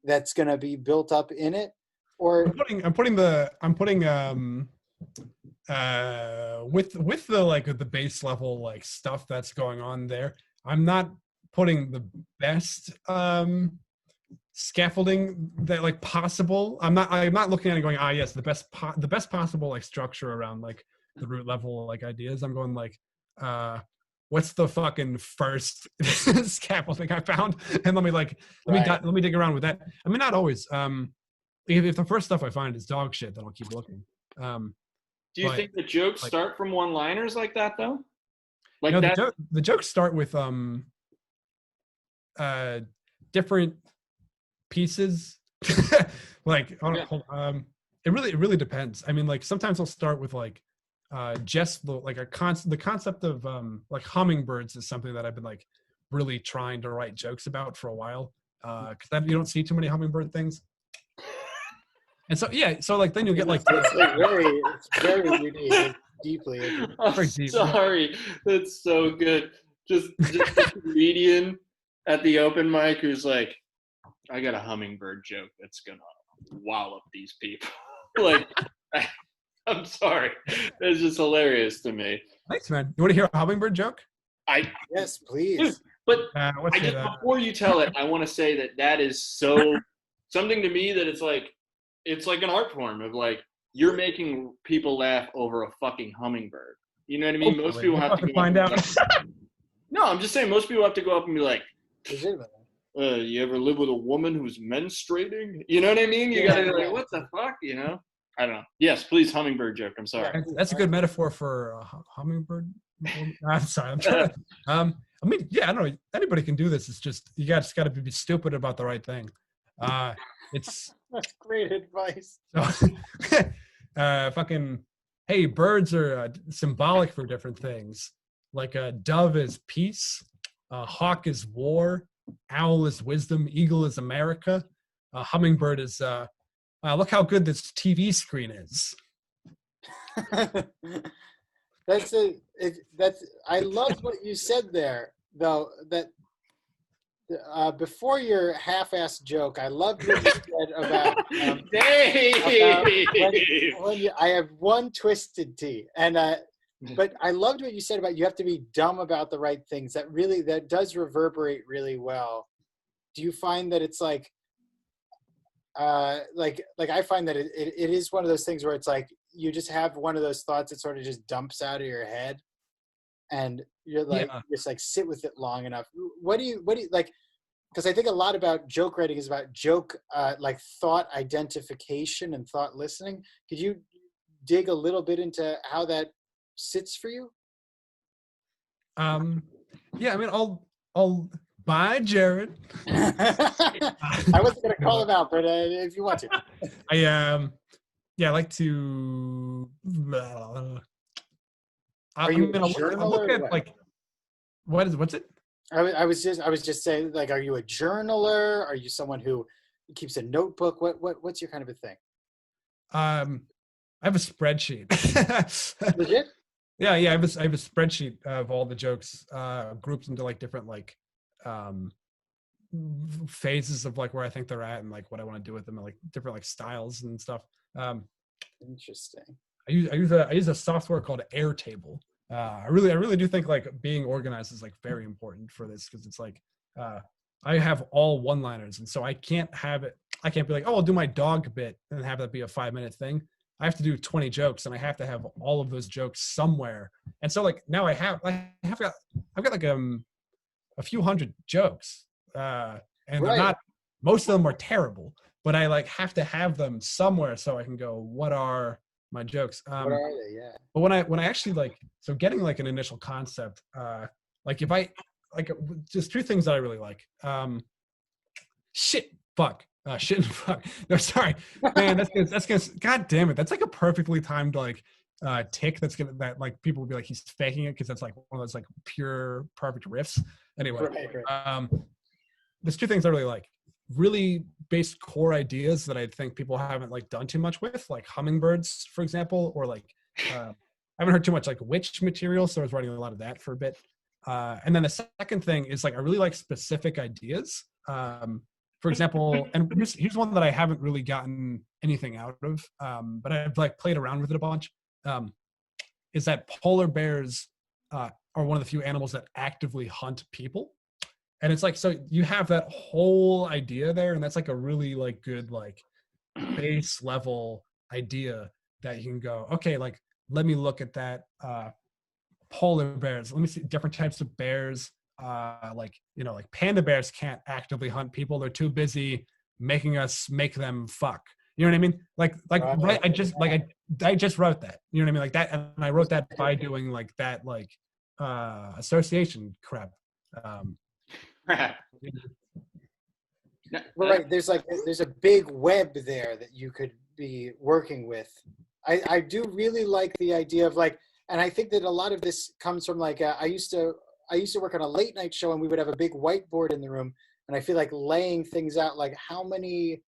that's going to be built up in it? Or I'm putting with the like the base level like stuff that's going on there, I'm not putting the best scaffolding that like possible. I'm not looking at it going, yes, the best possible like structure around like the root level like ideas. I'm going like what's the fucking first scaffolding I found, and let me dig around with that. I mean, not always. If the first stuff I find is dog shit, then I'll keep looking. Do you think the jokes start from one-liners like that though? Like that? The jokes start with different pieces. Like it really depends. I mean, like sometimes I'll start with like just like the concept of like hummingbirds is something that I've been like really trying to write jokes about for a while, because you don't see too many hummingbird things. And so so like then you'll get like it's very unique, it's deeply. Sorry, that's so good. Just a comedian at the open mic who's like, I got a hummingbird joke that's gonna wallop these people. Like, I'm sorry, that's just hilarious to me. Thanks, man. You want to hear a hummingbird joke? Yes, please. But before you tell it, I want to say that is so something to me that it's like an art form of like you're making people laugh over a fucking hummingbird. You know what I mean? Most people have to find out. No, I'm just saying most people have to go up and be like, you ever live with a woman who's menstruating? You know what I mean? You gotta be like, what the fuck? You know? I don't know. Yes, please, hummingbird joke. I'm sorry. That's a good metaphor for a hummingbird. I'm sorry. I'm trying to, I mean, yeah, I don't know. Anybody can do this. It's just you just got to be stupid about the right thing. It's That's great advice. so, fucking, hey, birds are symbolic for different things. Like a dove is peace, a hawk is war, owl is wisdom, eagle is America, a hummingbird is look how good this TV screen is. That's I love what you said there, though. That before your half-assed joke, I loved what you said about. I have one twisted tea, and but I loved what you said about you have to be dumb about the right things. That does reverberate really well. Do you find that it's like I find that it is one of those things where it's like you just have one of those thoughts that sort of just dumps out of your head, and you're like just like sit with it long enough. What do you like? Because I think a lot about joke writing is about joke like thought identification and thought listening. Could you dig a little bit into how that sits for you? Yeah, I mean, I'll bye, Jarrod. I wasn't going to call him out, but if you want to. I like to. Are you a journaler? Look at, like, what's it? I was just saying, like, are you a journaler? Are you someone who keeps a notebook? What's your kind of a thing? I have a spreadsheet. Legit? Yeah. I have a spreadsheet of all the jokes, groups into like different like phases of like where I think they're at and like what I want to do with them and like different like styles and stuff. Interesting. I use a software called Airtable. I really do think like being organized is like very important for this because it's like I have all one-liners and so I can't be like, oh, I'll do my dog bit and have that be a 5-minute thing. I have to do 20 jokes and I have to have all of those jokes somewhere. And so like now I've got like a few hundred jokes and they're not, most of them are terrible, but I like have to have them somewhere so I can go, what are my jokes? What are they? Yeah. But when I actually like, so getting like an initial concept, like if I like just 2 things that I really like, shit and fuck. No, sorry, man. That's gonna. God damn it. That's like a perfectly timed like tick. That like people will be like he's faking it because that's like one of those like pure perfect riffs. Anyway, right. There's 2 things I really like. Really based core ideas that I think people haven't like done too much with, like hummingbirds, for example, or like I haven't heard too much like witch material, so I was writing a lot of that for a bit. And then the second thing is like I really like specific ideas. For example, and here's one that I haven't really gotten anything out of, but I've like played around with it a bunch, is that polar bears are one of the few animals that actively hunt people. And it's like, so you have that whole idea there, and that's like a really like good like base level idea that you can go, okay, like let me look at that polar bears. Let me see different types of bears. Like, you know, like panda bears can't actively hunt people. They're too busy making us make them fuck. You know what I mean? Right. I just wrote that. You know what I mean? Like that, and I wrote that by doing like that, like association crap. Right. There's a big web there that you could be working with. I do really like the idea of like, and I think that a lot of this comes from like I used to work on a late night show and we would have a big whiteboard in the room, and I feel like laying things out, like how many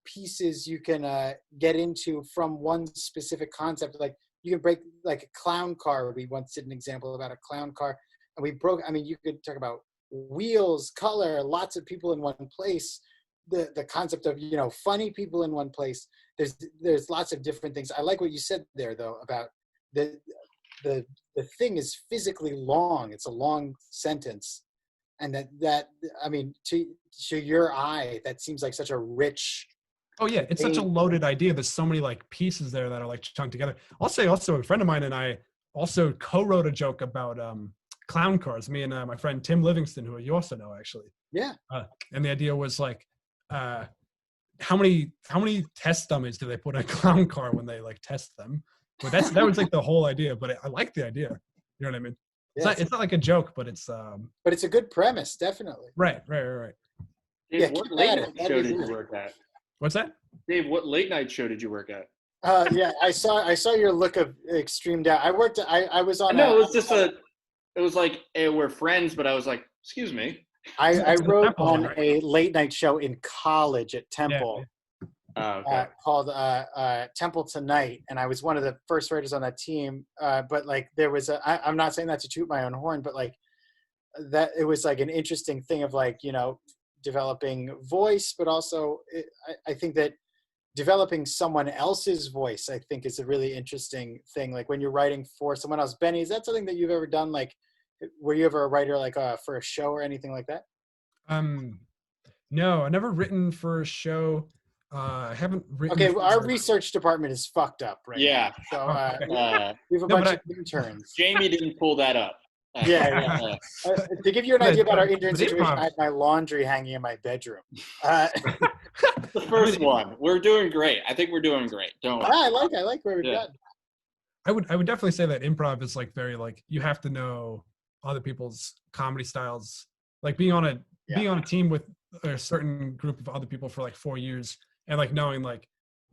pieces you can get into from one specific concept. Like you can break like a clown car. We once did an example about a clown car, and we broke. I mean, you could talk about wheels, color, lots of people in one place. The concept of, you know, funny people in one place. There's lots of different things. I like what you said there though about the thing is physically long. It's a long sentence, and that I mean, to your eye, that seems like such a rich. Oh yeah, it's such a loaded idea. There's so many like pieces there that are like chunked together. I'll say also a friend of mine and I also co-wrote a joke about clown cars. Me and my friend Tim Livingston, who you also know actually. Yeah. And the idea was like, how many test dummies do they put in a clown car when they like test them? But that was like the whole idea. But I like the idea. You know what I mean? Yeah, it's not like a joke, but it's a good premise, definitely. Right. Dave, Yeah, what keep late at night it. That'd show be did cool. you work at? What's that? Dave, what late night show did you work at? Yeah, I saw your look of extreme doubt. I was on No, it was just it was like, hey, we're friends, but I was like, excuse me. I wrote Temple one, on right? a late night show in college at Yeah. Temple. Okay. Called Temple Tonight, and I was one of the first writers on that team. But like there was I'm not saying that to toot my own horn, but like that it was like an interesting thing of like, you know, developing voice, but also I think that developing someone else's voice, I think, is a really interesting thing. Like when you're writing for someone else. Benny, is that something that you've ever done? Like, were you ever a writer like for a show or anything like that? No, I never written for a show. I haven't written. Okay, our research department is fucked up right Yeah. now. So we have a No, bunch but of interns. Jamie didn't pull that up. Yeah. To give you an But, idea about our intern but situation, improv- I have my laundry hanging in my bedroom. The first one. We're doing great. I think we're doing great. Don't worry. I like where we've gotten. I would definitely say that improv is like very like you have to know other people's comedy styles. Like being on a team with a certain group of other people for like 4 years and like knowing like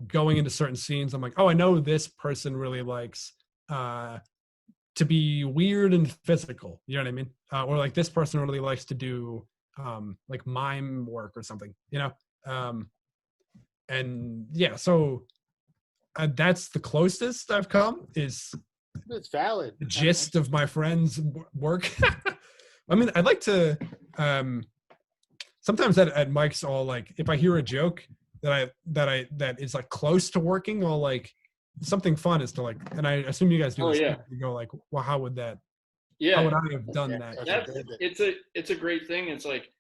going into certain scenes, I'm like, oh, I know this person really likes to be weird and physical. You know what I mean? Or like this person really likes to do like mime work or something. You know? And yeah, so that's the closest I've come is It's valid. the gist of my friends' work. I mean, I'd like to sometimes at Mike's, I'll like if I hear a joke that is like close to working, I'll like something fun is to like, and I assume you guys do this. Yeah. You go like, well, how would that? Yeah. How would I have done that? It's a great thing. It's like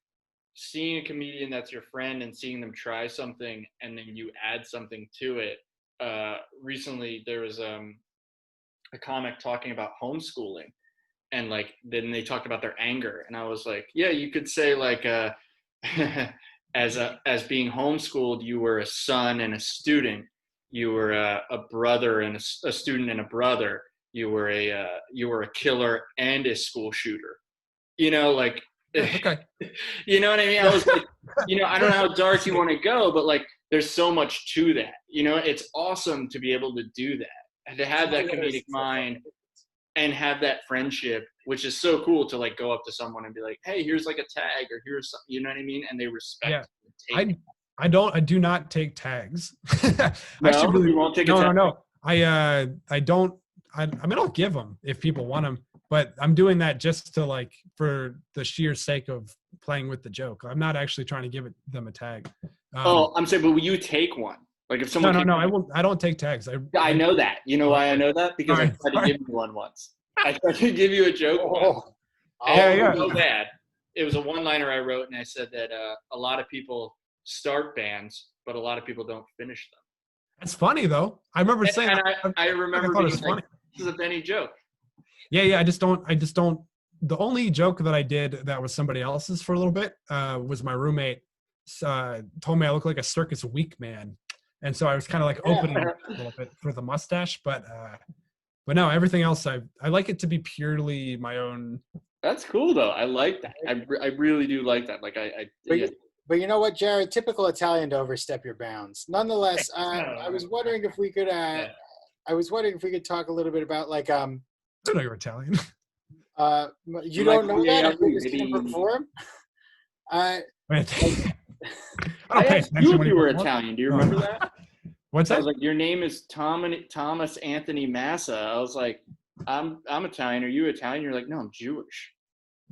seeing a comedian that's your friend and seeing them try something and then you add something to it. Recently there was a comic talking about homeschooling and like then they talked about their anger and I was like, yeah, you could say like as being homeschooled, you were a son and a student, you were a brother and a student and a brother, you were a killer and a school shooter, you know, like Okay. You know what I mean? I was like, you know, I don't know how dark you want to go, but like there's so much to that. You know, it's awesome to be able to do that and to have that comedic mind and have that friendship, which is so cool to like go up to someone and be like, hey, here's like a tag or here's something, you know what I mean? And they respect it. I do not take tags. No, you won't take a tag? No. I don't. I mean, I'll give them if people want them, but I'm doing that just to like for the sheer sake of playing with the joke. I'm not actually trying to give them a tag. I'm saying, but will you take one? Like if someone No, I won't. I don't take tags. I know that. You know why I know that? Because I tried to give you one once. I tried to give you a joke once. Yeah. So bad. It was a one-liner I wrote, and I said that a lot of people start bands, but a lot of people don't finish them. That's funny though. I remember saying. And I remember being like, "This is a Benny joke." Yeah. I just don't. The only joke that I did that was somebody else's for a little bit was my roommate told me I look like a circus weak man, and so I was kind of like opening a little bit for the mustache, but no, everything else I like it to be purely my own. That's cool though. I like that. I really do like that. Like But you know what, Jarrod? Typical Italian to overstep your bounds. Nonetheless, I was wondering if we could. I was wondering if we could talk a little bit about like. I don't know you're Italian. You don't know that? You perform? I asked you if you were Italian. Do you remember that? What's that? I was like, your name is Thomas Anthony Massa. I was like, I'm Italian. Are you Italian? You're like, no, I'm Jewish.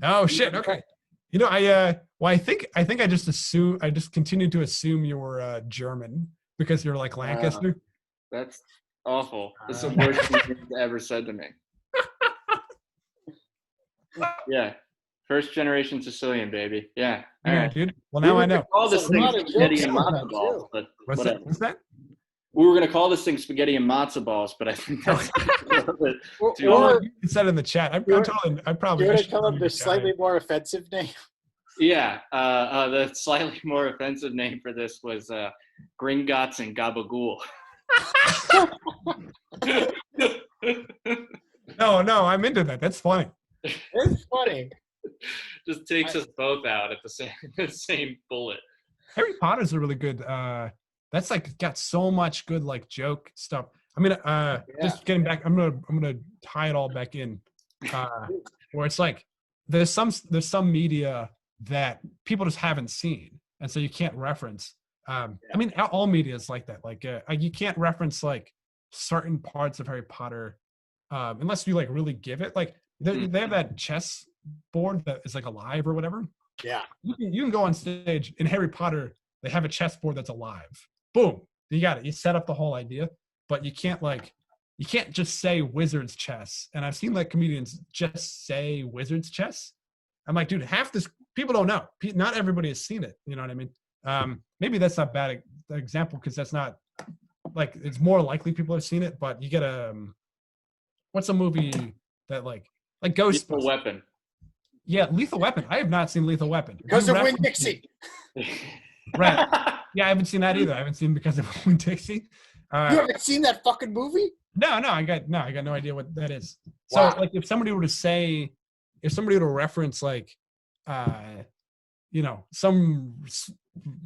Oh shit. Okay. You know, I think I just continued to assume you were German because you're like Lancaster. That's awful. That's the worst thing you've ever said to me. Yeah. First generation Sicilian, baby. Yeah. All right, dude. Well, now I know. Call this thing spaghetti and matzo balls, but what's that? We were going to call this thing spaghetti and matzo balls, but I think that's you said in the chat. I probably. You're going to come up with a slightly more offensive name. Yeah. The slightly more offensive name for this was Gringotts and Gabagool. No, I'm into that. That's funny. It's funny. Just takes us both out at the same bullet. Harry Potter's a really good. That's like got so much good like joke stuff. I mean, just getting back, I'm gonna tie it all back in, where it's like there's some media that people just haven't seen, and so you can't reference. I mean, all media is like that. Like you can't reference like certain parts of Harry Potter unless you like really give it. Like they have that chess board that is like alive or whatever. Yeah. You can go on stage in Harry Potter. They have a chessboard that's alive. Boom, you got it. You set up the whole idea, but you can't just say wizard's chess. And I've seen like comedians just say wizard's chess. I'm like, dude, half this people don't know. Not everybody has seen it. You know what I mean? Maybe that's not a bad example because that's not like it's more likely people have seen it. But you get what's a movie that like Ghostbusters? Lethal Weapon. Yeah, Lethal Weapon. I have not seen Lethal Weapon. Because of Winn-Dixie. Right. Yeah, I haven't seen that either. I haven't seen Because of Winn-Dixie. You haven't seen that fucking movie? No, I got no idea what that is. Wow. So like if somebody were to reference like some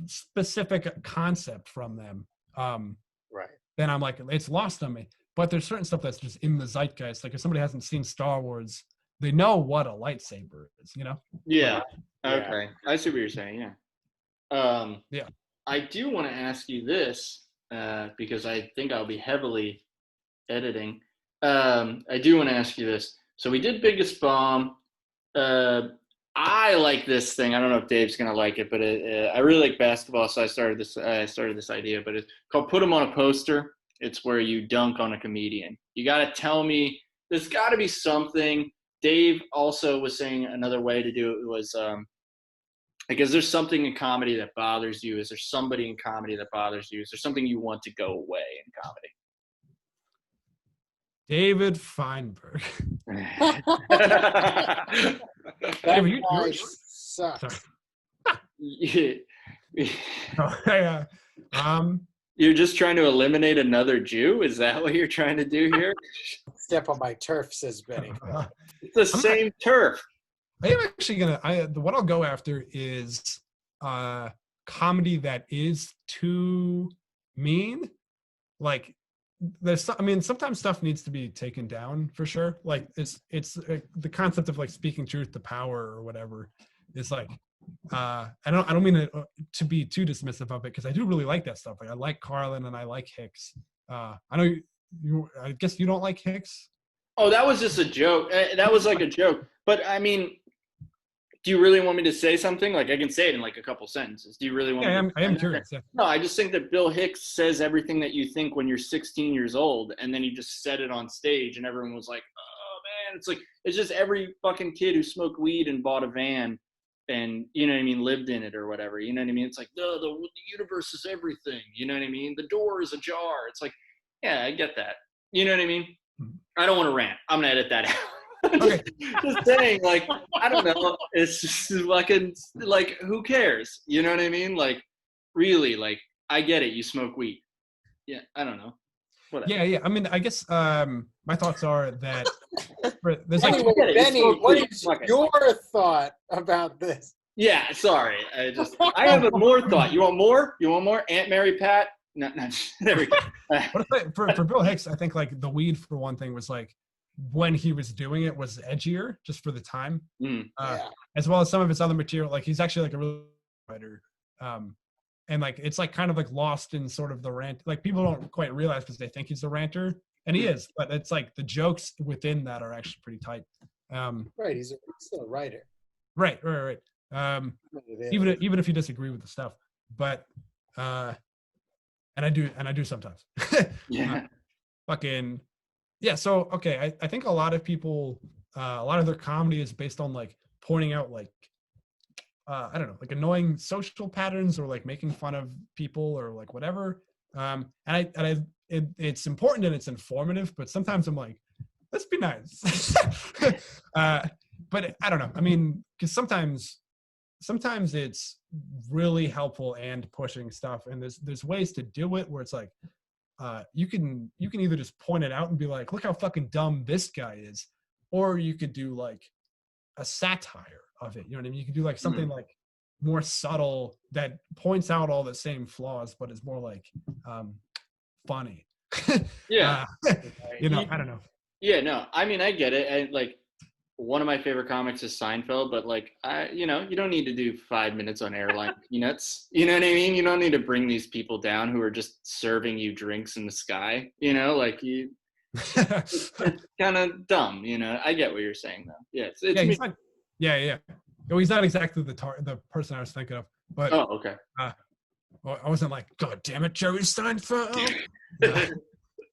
specific concept from them, right. Then I'm like, it's lost on me. But there's certain stuff that's just in the zeitgeist. Like if somebody hasn't seen Star Wars, they know what a lightsaber is, you know? Yeah. Okay. I see what you're saying. Yeah. Yeah. I do want to ask you this because I think I'll be heavily editing. I do want to ask you this. So we did Biggest Bomb. I like this thing. I don't know if Dave's gonna like it, but I really like basketball, so I started this idea. But it's called Put 'em on a Poster. It's where you dunk on a comedian. You got to tell me. There's got to be something. Dave also was saying another way to do it was like, is there something in comedy that bothers you? Is there somebody in comedy that bothers you? Is there something you want to go away in comedy? David Feinberg. That sucks. You're just trying to eliminate another Jew? Is that what you're trying to do here? Step on my turf, says Benny. It's the same turf. I am actually what I'll go after is comedy that is too mean. Like sometimes stuff needs to be taken down for sure. Like it's the concept of like speaking truth to power or whatever is like I don't mean to be too dismissive of it because I do really like that stuff. Like I like Carlin and I like Hicks. I know I guess you don't like Hicks. Oh, that was just a joke. That was like a joke. But I mean, do you really want me to say something? Like I can say it in like a couple sentences. Do you really want me to? I am curious. Yeah. No, I just think that Bill Hicks says everything that you think when you're 16 years old, and then he just said it on stage, and everyone was like, "Oh man!" It's like it's just every fucking kid who smoked weed and bought a van, and you know what I mean, lived in it or whatever. You know what I mean? It's like the universe is everything. You know what I mean? The door is ajar. It's like, yeah, I get that. You know what I mean? I don't want to rant. I'm gonna edit that out. Okay. just saying, like, I don't know. It's just fucking, like, who cares? You know what I mean? Like, really, like, I get it. You smoke weed. Yeah, I don't know. Whatever. Yeah. I mean, I guess my thoughts are that there's like. Anyway, Benny, what is your thought about this? Yeah, sorry. I have more thought. You want more? Aunt Mary Pat? No. There we go. For Bill Hicks, I think like the weed for one thing was like when he was doing it was edgier just for the time, as well as some of his other material. Like he's actually like a really writer, and like it's like kind of like lost in sort of the rant. Like people don't quite realize because they think he's a ranter, and he is. But it's like the jokes within that are actually pretty tight. Right, he's still a writer. Right. Even if you disagree with the stuff, but and I do sometimes. Yeah. Fucking. Yeah, so okay, I think a lot of people, a lot of their comedy is based on like pointing out like, I don't know, like annoying social patterns or like making fun of people or like whatever. It's important and it's informative, but sometimes I'm like, let's be nice. But I don't know. I mean, because sometimes it's really helpful and pushing stuff, and there's ways to do it where it's like. You can either just point it out and be like, look how fucking dumb this guy is, or you could do like a satire of it. You know what I mean? You could do like something like more subtle, that points out all the same flaws, but is more like funny. Yeah. You know, I don't know. Yeah, no, I mean, I get it. And like, one of my favorite comics is Seinfeld, but like, you know, you don't need to do 5 minutes on airline peanuts. You know what I mean? You don't need to bring these people down who are just serving you drinks in the sky. You know, like it's kind of dumb. You know, I get what you're saying though. Yeah, it's yeah, me. Yeah. No, he's not exactly the person I was thinking of, but Oh, okay. Well, I wasn't like, God damn it, Jerry Steinfeld.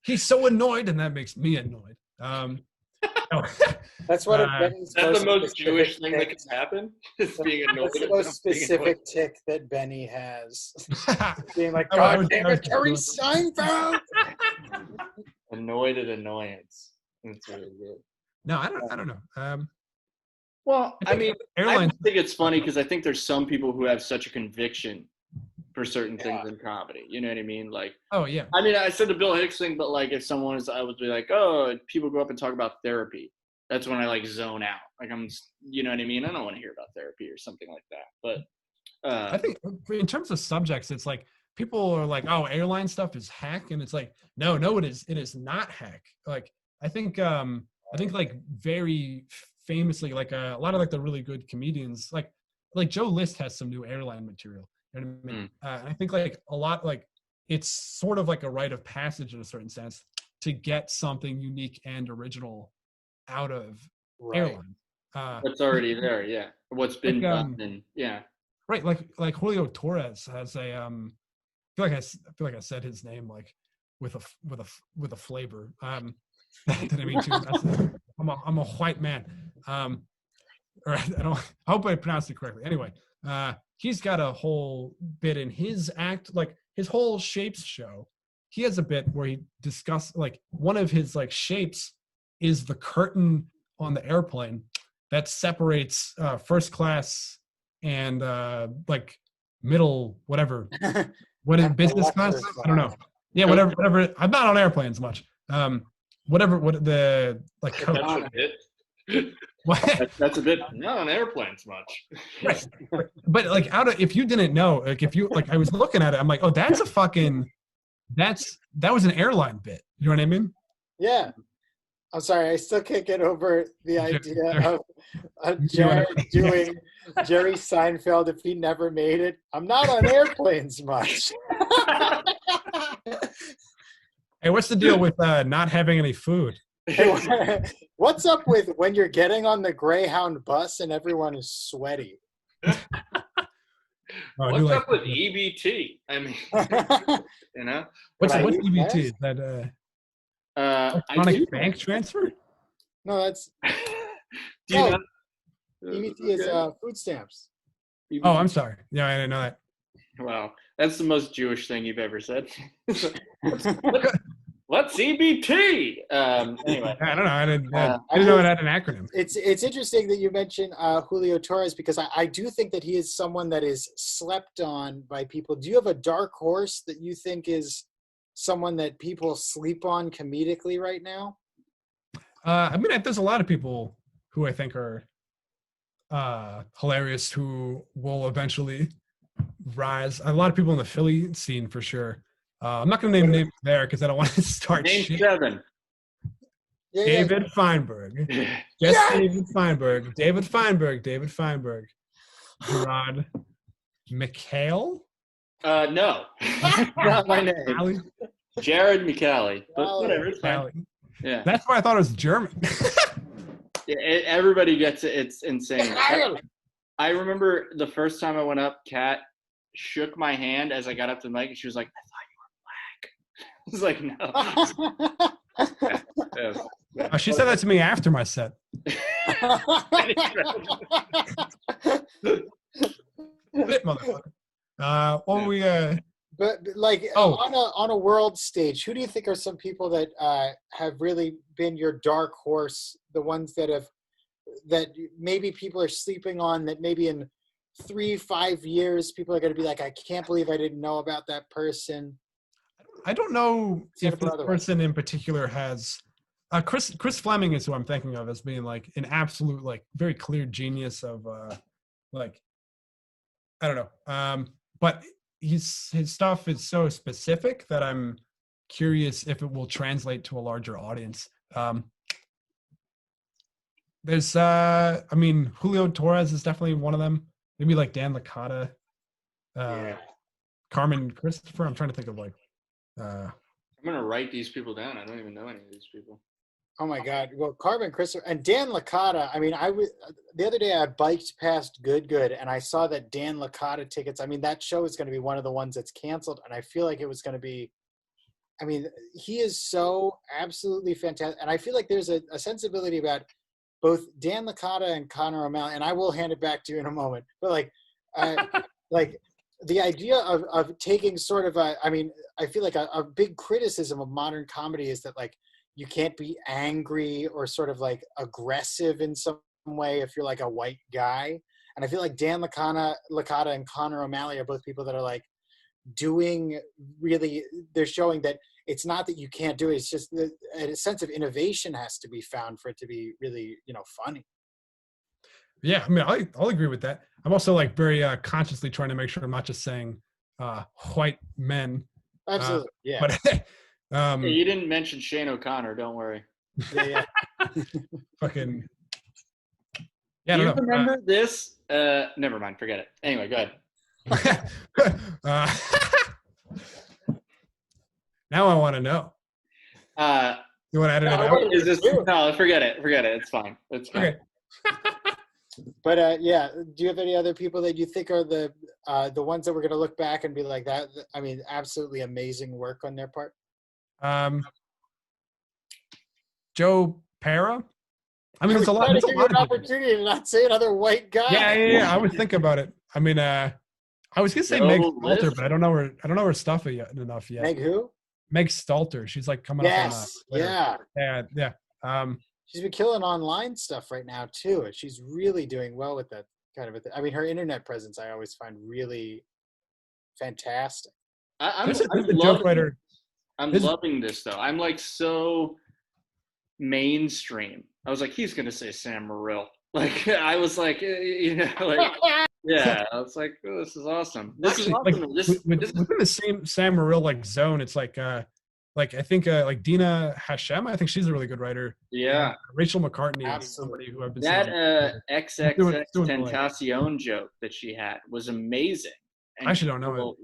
He's so annoyed, and that makes me annoyed. No. That's what That's the most Jewish thing that can happen. Is being annoyed. That's the most specific tick that Benny has. Being like, God damn it, Jerry Seinfeld. Annoyed at annoyance. That's really good. No, I don't know. Well, I mean, airline. I think it's funny because I think there's some people who have such a conviction for certain things in comedy. You know what I mean? Like, oh yeah. I mean, I said the Bill Hicks thing, but like, if someone is, I would be like, oh, people go up and talk about therapy. That's when I like zone out. Like you know what I mean? I don't want to hear about therapy or something like that. But I think in terms of subjects, it's like people are like, oh, airline stuff is hack, and it's like, no, it is not hack. Like I think like very famously, like a lot of like the really good comedians, like Joe List has some new airline material. You know what I mean? And I think like a lot, like it's sort of like a rite of passage in a certain sense to get something unique and original out of airline. What's already there, yeah. What's been done, and yeah. Right, like Julio Torres has a I feel like I said his name like with a flavor. Didn't mean to. I'm a white man. Or I hope I pronounced it correctly. Anyway, he's got a whole bit in his act, like his whole Shapes show. He has a bit where he discusses, like, one of his like shapes is the curtain on the airplane that separates first class and like middle, whatever. What is business class? I don't know. Yeah, whatever. I'm not on airplanes much. What the like coach. That's a bit not on airplanes much. Right. But like if you didn't know, like if you like I was looking at it, I'm like, oh, that was an airline bit. You know what I mean? Yeah. I'm sorry, I still can't get over the idea of Jarrod doing Jerry Seinfeld if he never made it. I'm not on airplanes much. Hey, what's the deal with not having any food? What's up with when you're getting on the Greyhound bus and everyone is sweaty? What's up with EBT? I mean, you know? What's EBT? Is that electronic bank transfer? No, that's. EBT is food stamps. EBT. Oh, I'm sorry. Yeah, I didn't know that. Wow, that's the most Jewish thing you've ever said. What's EBT? Anyway, I don't know. I didn't know it had an acronym. It's interesting that you mentioned Julio Torres because I do think that he is someone that is slept on by people. Do you have a dark horse that you think is someone that people sleep on comedically right now? I mean, there's a lot of people who I think are hilarious who will eventually rise. A lot of people in the Philly scene for sure. I'm not going to name names there because I don't want to start name shit. Seven. David Feinberg. David Feinberg. David Feinberg. Jarrod. Micale? No. Not my name. Jarrod Micale. But whatever, it's fine. Yeah. That's why I thought it was German. Everybody gets it. It's insane. I remember the first time I went up, Kat shook my hand as I got up to the mic, and she was like, I was like, no. Yeah. She said that to me after my set. What we But like on a world stage, who do you think are some people that have really been your dark horse? The ones that maybe people are sleeping on, that maybe in 3-5 years people are going to be like, I can't believe I didn't know about that person. I don't know if this person in particular has Chris Fleming is who I'm thinking of as being like an absolute, like, very clear genius of like I don't know. But his stuff is so specific that I'm curious if it will translate to a larger audience. There's I mean, Julio Torres is definitely one of them. Maybe like Dan Licata, Yeah. Carmen Christopher. I'm trying to think of like I'm gonna write these people down. I don't even know any of these people. Oh my God! Well, Carmen Christopher and Dan Licata. I mean, the other day I biked past Good, and I saw that Dan Licata tickets. I mean, that show is going to be one of the ones that's canceled, and I feel like it was going to be. I mean, he is so absolutely fantastic, and I feel like there's a sensibility about both Dan Licata and Connor O'Malley, and I will hand it back to you in a moment. But like the idea of taking sort of I mean, I feel like a big criticism of modern comedy is that like you can't be angry or sort of like aggressive in some way if you're like a white guy. And I feel like Dan Licata and Connor O'Malley are both people that are like doing really, they're showing that it's not that you can't do it. It's just that a sense of innovation has to be found for it to be really, funny. yeah. I mean, I'll agree with that. I'm also like very consciously trying to make sure I'm not just saying white men. Absolutely. Yeah. But Hey, you didn't mention Shane O'Connor. Don't worry. Yeah. Fucking. Yeah, Do I you don't know. remember this? Never mind. Forget it. Anyway, go ahead. Now I want to know. You want to edit it out? Is this? No, forget it. Forget it. It's fine. It's fine. Okay. But yeah, do you have any other people that you think are the ones that we're going to look back and be like that? I mean, absolutely amazing work on their part. Joe Pera. I mean, there's a lot. There's a lot an opportunity to not say another white guy. Yeah. I would think about it. I mean, I was gonna say Meg Stalter, but I don't know her stuff enough yet. Meg who? Meg Stalter. She's like coming up on yeah. Yeah. She's been killing online stuff right now too, and she's really doing well with that kind of a thing. I mean, her internet presence I always find really fantastic. I'm loving this though. I'm like so mainstream. I was like, he's gonna say Sam Morril. Like I was like, like yeah. I was like, oh, this is awesome. This is awesome. Like, within the same Sam Morril like zone, it's like I think like Dina Hashem. I think she's a really good writer. Yeah. Rachel McCartney is somebody who I've been that XXX Tentacion joke that she had was amazing. And I actually don't know it.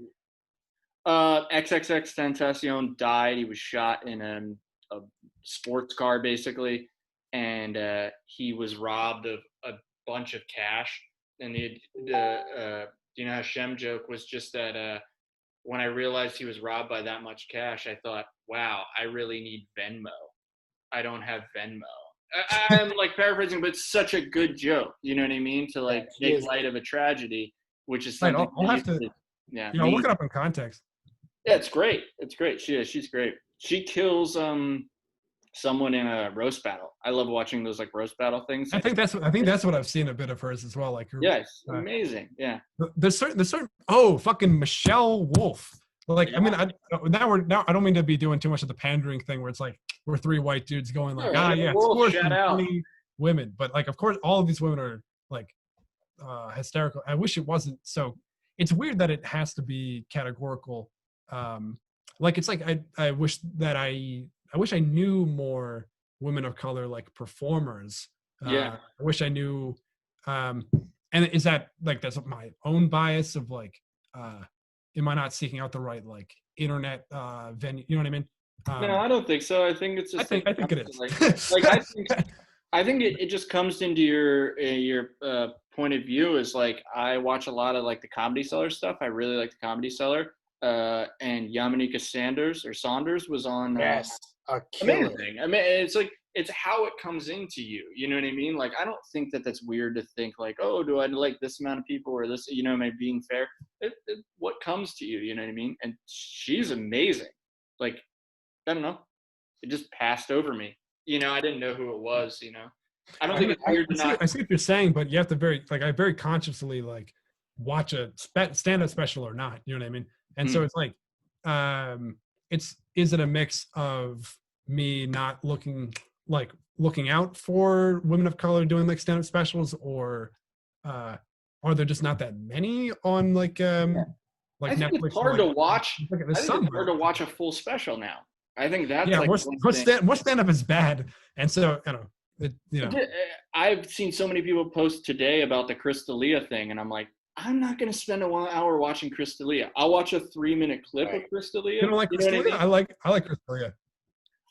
XXX Tentacion died. He was shot in a sports car, basically, and he was robbed of a bunch of cash. And the Dina Hashem joke was just that when I realized he was robbed by that much cash, I thought, wow, I really need Venmo. I don't have Venmo. I'm like paraphrasing, but it's such a good joke. You know what I mean? To like make light of a tragedy, which is something. I'll have to. Yeah, I'll look it up in context. Yeah, it's great. It's great. She's great. She kills someone in a roast battle. I love watching those like roast battle things. I think that's what I've seen a bit of hers as well. Like her, yes, amazing. Yeah. There's certain fucking Michelle Wolf. Like, yeah. I mean, I don't mean to be doing too much of the pandering thing where it's like we're three white dudes going like, of course, 20 women, but like, of course, all of these women are like hysterical. I wish it wasn't so. It's weird that it has to be categorical. Like, it's like I wish I knew more women of color like performers. Yeah. I wish I knew. And is that like that's my own bias of like. Am I not seeking out the right like internet venue? You know what I mean? No, I don't think so. I think it's just. I think it is. I think it just comes into your point of view is like I watch a lot of like the Comedy Cellar stuff. I really like the Comedy Cellar. And Yamaneika Saunders was on. Yes, amazing. I mean, it's like it's how it comes into you. You know what I mean? Like, I don't think that that's weird to think like, oh, do I like this amount of people or this? You know, am I being fair? What comes to you? You know what I mean? And she's amazing. Like, I don't know. It just passed over me. You know, I didn't know who it was. You know, I don't think it's weird to not. I see what you're saying, but you have to I very consciously like watch a stand-up special or not. You know what I mean? And so it's like, is it a mix of me not looking out for women of color doing like stand-up specials, or are there just not that many on like I think Netflix? it's hard to watch. Look at I this think it's summer. hard to watch a full special now. I think that's Yeah, like more stand-up is bad, and so I don't know. I've seen so many people post today about the Crystalia thing, and I'm like, I'm not going to spend a 1 hour watching Crystalia. I'll watch a 3-minute clip of Crystalia. You don't like Crystalia? I like Crystalia.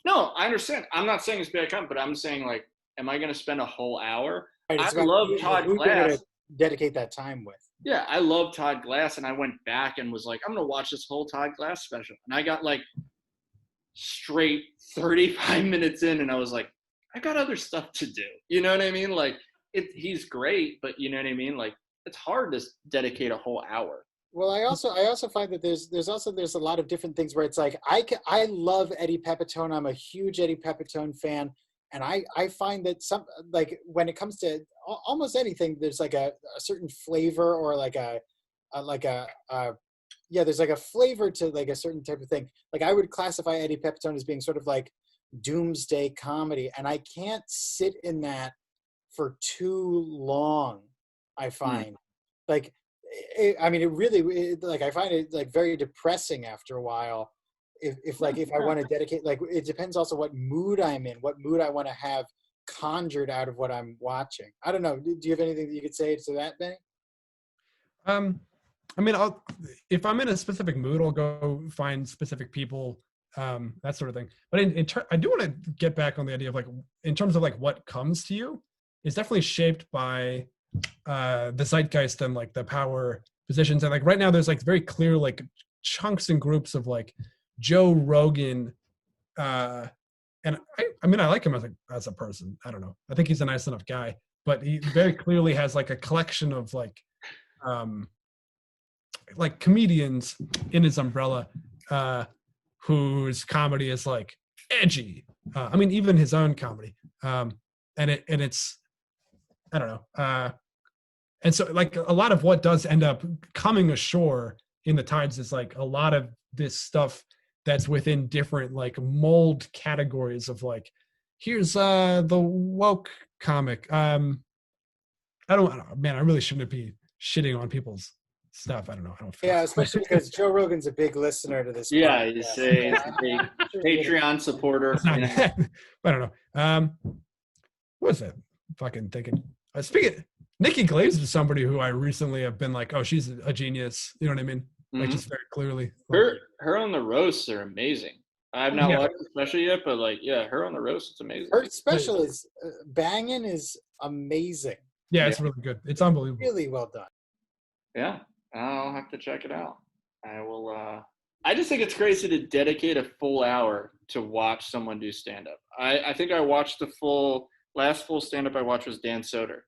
No, I understand. I'm not saying it's bad content, but I'm saying, like, am I going to spend a whole hour? Right, I love Todd Glass. Dedicate that time with. Yeah, I love Todd Glass, and I went back and was like, I'm going to watch this whole Todd Glass special. And I got like straight 35 minutes in, and I was like, I got other stuff to do. You know what I mean? Like, he's great, but you know what I mean? Like, it's hard to dedicate a whole hour. Well, I also find that there's a lot of different things where it's like I love Eddie Pepitone. I'm a huge Eddie Pepitone fan, and I find that some, like, when it comes to almost anything, there's like a certain flavor or there's like a flavor to like a certain type of thing. Like, I would classify Eddie Pepitone as being sort of like doomsday comedy, and I can't sit in that for too long. I find like. I mean, I find it like very depressing after a while. If I want to dedicate, like, it depends also what mood I'm in, what mood I want to have conjured out of what I'm watching. I don't know. Do you have anything that you could say to that, Benny? I mean, if I'm in a specific mood, I'll go find specific people, that sort of thing. But I do want to get back on the idea of, like, in terms of like what comes to you, it's definitely shaped by the zeitgeist and like the power positions. And like right now there's like very clear like chunks and groups of like Joe Rogan, and I mean I like him as a person. I don't know, I think he's a nice enough guy, but he very clearly has like a collection of like comedians in his umbrella, whose comedy is like edgy. I mean, even his own comedy, and it's I don't know. And so like a lot of what does end up coming ashore in the Tides is like a lot of this stuff that's within different like mold categories of like, here's the woke comic. I don't know, man, I really shouldn't be shitting on people's stuff. I don't know. Yeah, especially because Joe Rogan's a big listener to this. Yeah, he's a Patreon supporter. I don't know. What was that? Fucking thinking. Speaking, Nikki Glaze is somebody who I recently have been like, oh, she's a genius. You know what I mean? Mm-hmm. Like, just very clearly. Her on the roasts are amazing. I've not watched the special yet, but like, yeah, her on the roast is amazing. Her special is banging is amazing. Yeah, it's really good. It's unbelievable. Really well done. Yeah, I'll have to check it out. I will. I just think it's crazy to dedicate a full hour to watch someone do stand up. I think I watched last full stand up I watched was Dan Soder,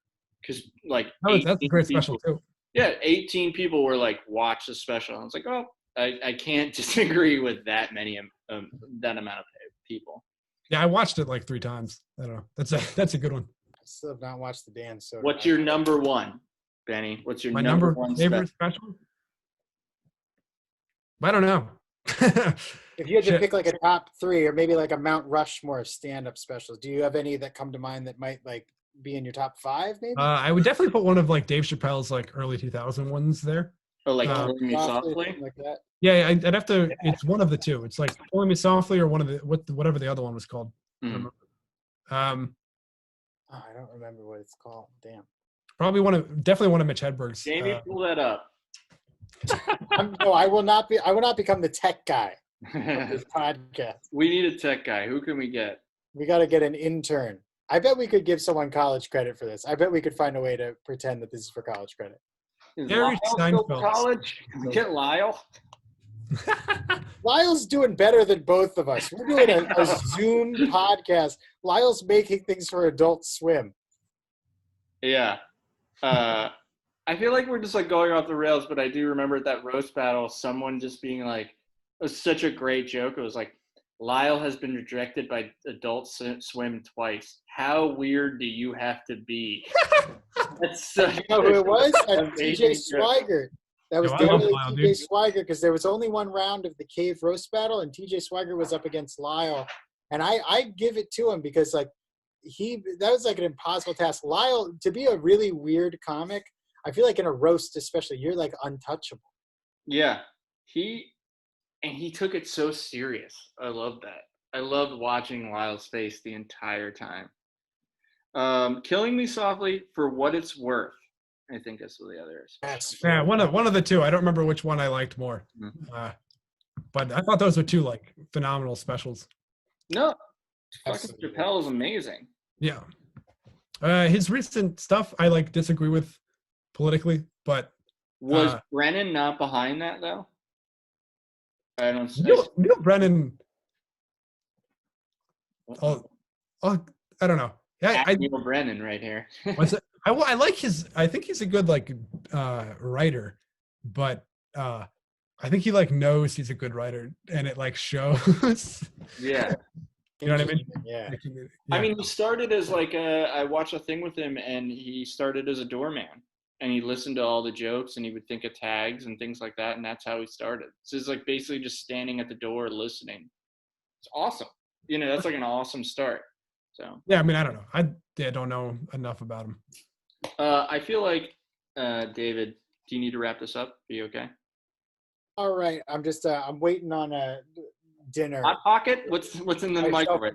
because like that's a great special too. Yeah, 18 people were like, watch the special. I was like, oh, I can't disagree with that many that amount of people. Yeah, I watched it like 3 times. I don't know. That's a good one. I still have not watched the Dan Soder. What's your number one, Benny? What's your my number one favorite special? I don't know. If you had to pick like a top 3 or maybe like a Mount Rushmore of stand-up specials, do you have any that come to mind that might like be in your top 5 maybe? I would definitely put one of like Dave Chappelle's like early 2000 ones there. Oh, like Killing Me Softly? Like that? Yeah, I'd have to. Yeah. It's one of the two. It's like Killing Me Softly or one of the whatever the other one was called. Mm. I don't remember what it's called. Damn. Definitely one of Mitch Hedberg's. Jamie, pull that up. No, I will not become the tech guy of this podcast. We need a tech guy. Who can we get? We got to get an intern. I bet we could give someone college credit for this. I bet we could find a way to pretend that this is for college credit. Is Lyle still college? Can we get Lyle? Lyle's doing better than both of us. We're doing a Zoom podcast. Lyle's making things for Adult Swim. Yeah. I feel like we're just like going off the rails, but I do remember at that roast battle, someone just being like, it was such a great joke. It was like, Lyle has been rejected by Adult Swim twice. How weird do you have to be? That's such you know who it was? TJ Swigert. That was definitely TJ Swigert, because there was only one round of the cave roast battle, and TJ Swigert was up against Lyle. And I give it to him because like that was like an impossible task. Lyle, to be a really weird comic, I feel like in a roast, especially, you're like untouchable. Yeah, he took it so serious. I love that. I loved watching Lyle's face the entire time. Killing Me Softly, For What It's Worth, I think that's what the other is. Yeah, one of the two. I don't remember which one I liked more. Mhm. But I thought those were two like phenomenal specials. No, fucking Absolutely. Chappelle is amazing. Yeah. His recent stuff I like disagree with politically, but Was Brennan not behind that though? I don't see. Neil Brennan. I don't know. Yeah, Neil Brennan right here. what's it? I like his. I think he's a good like writer, but I think he like knows he's a good writer, and it like shows. Yeah. You know what I mean? Yeah. I mean, he started as like I watched a thing with him, and he started as a doorman, and he listened to all the jokes, and he would think of tags and things like that, and that's how he started. So it's like basically just standing at the door listening. It's awesome. You know, that's like an awesome start. So yeah, I mean, I don't know. I don't know enough about him. I feel like David, do you need to wrap this up? Are you okay? All right. I'm just I'm waiting on a dinner. Hot Pocket? What's in the microwave?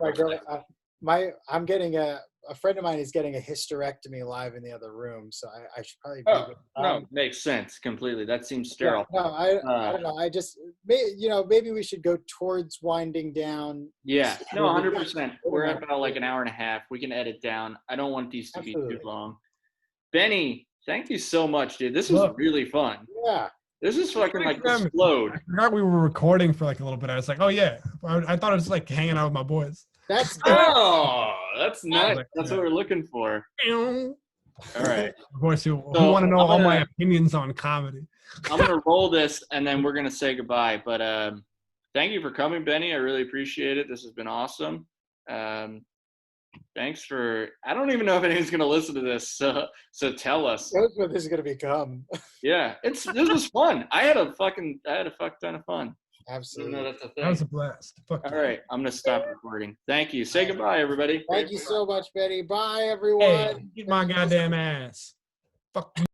I'm getting a friend of mine is getting a hysterectomy live in the other room, so I should probably. No, makes sense completely. That seems sterile. Yeah, no, I don't know. I just maybe we should go towards winding down. Yeah, no, 100%. We're at about like an hour and a half. We can edit down. I don't want these to be too long. Benny, thank you so much, dude. This was really fun. Yeah. This is fucking like explode. I forgot we were recording for like a little bit. I was like, oh yeah. I thought I was like hanging out with my boys. That's that's nice. That's what we're looking for. All right. Of course, who want to know all my opinions on comedy. I'm going to roll this, and then we're going to say goodbye. But thank you for coming, Benny. I really appreciate it. This has been awesome. Thanks for – I don't even know if anyone's going to listen to this, so tell us. That's what this is going to become. Yeah. This was fun. I had a fuck ton of fun. Absolutely. That's a thing. That was a blast. All right. I'm going to stop recording. Thank you. Say goodbye, everybody. Thank you so much, Betty. Bye, everyone. Hey, eat my goddamn ass. Fuck you.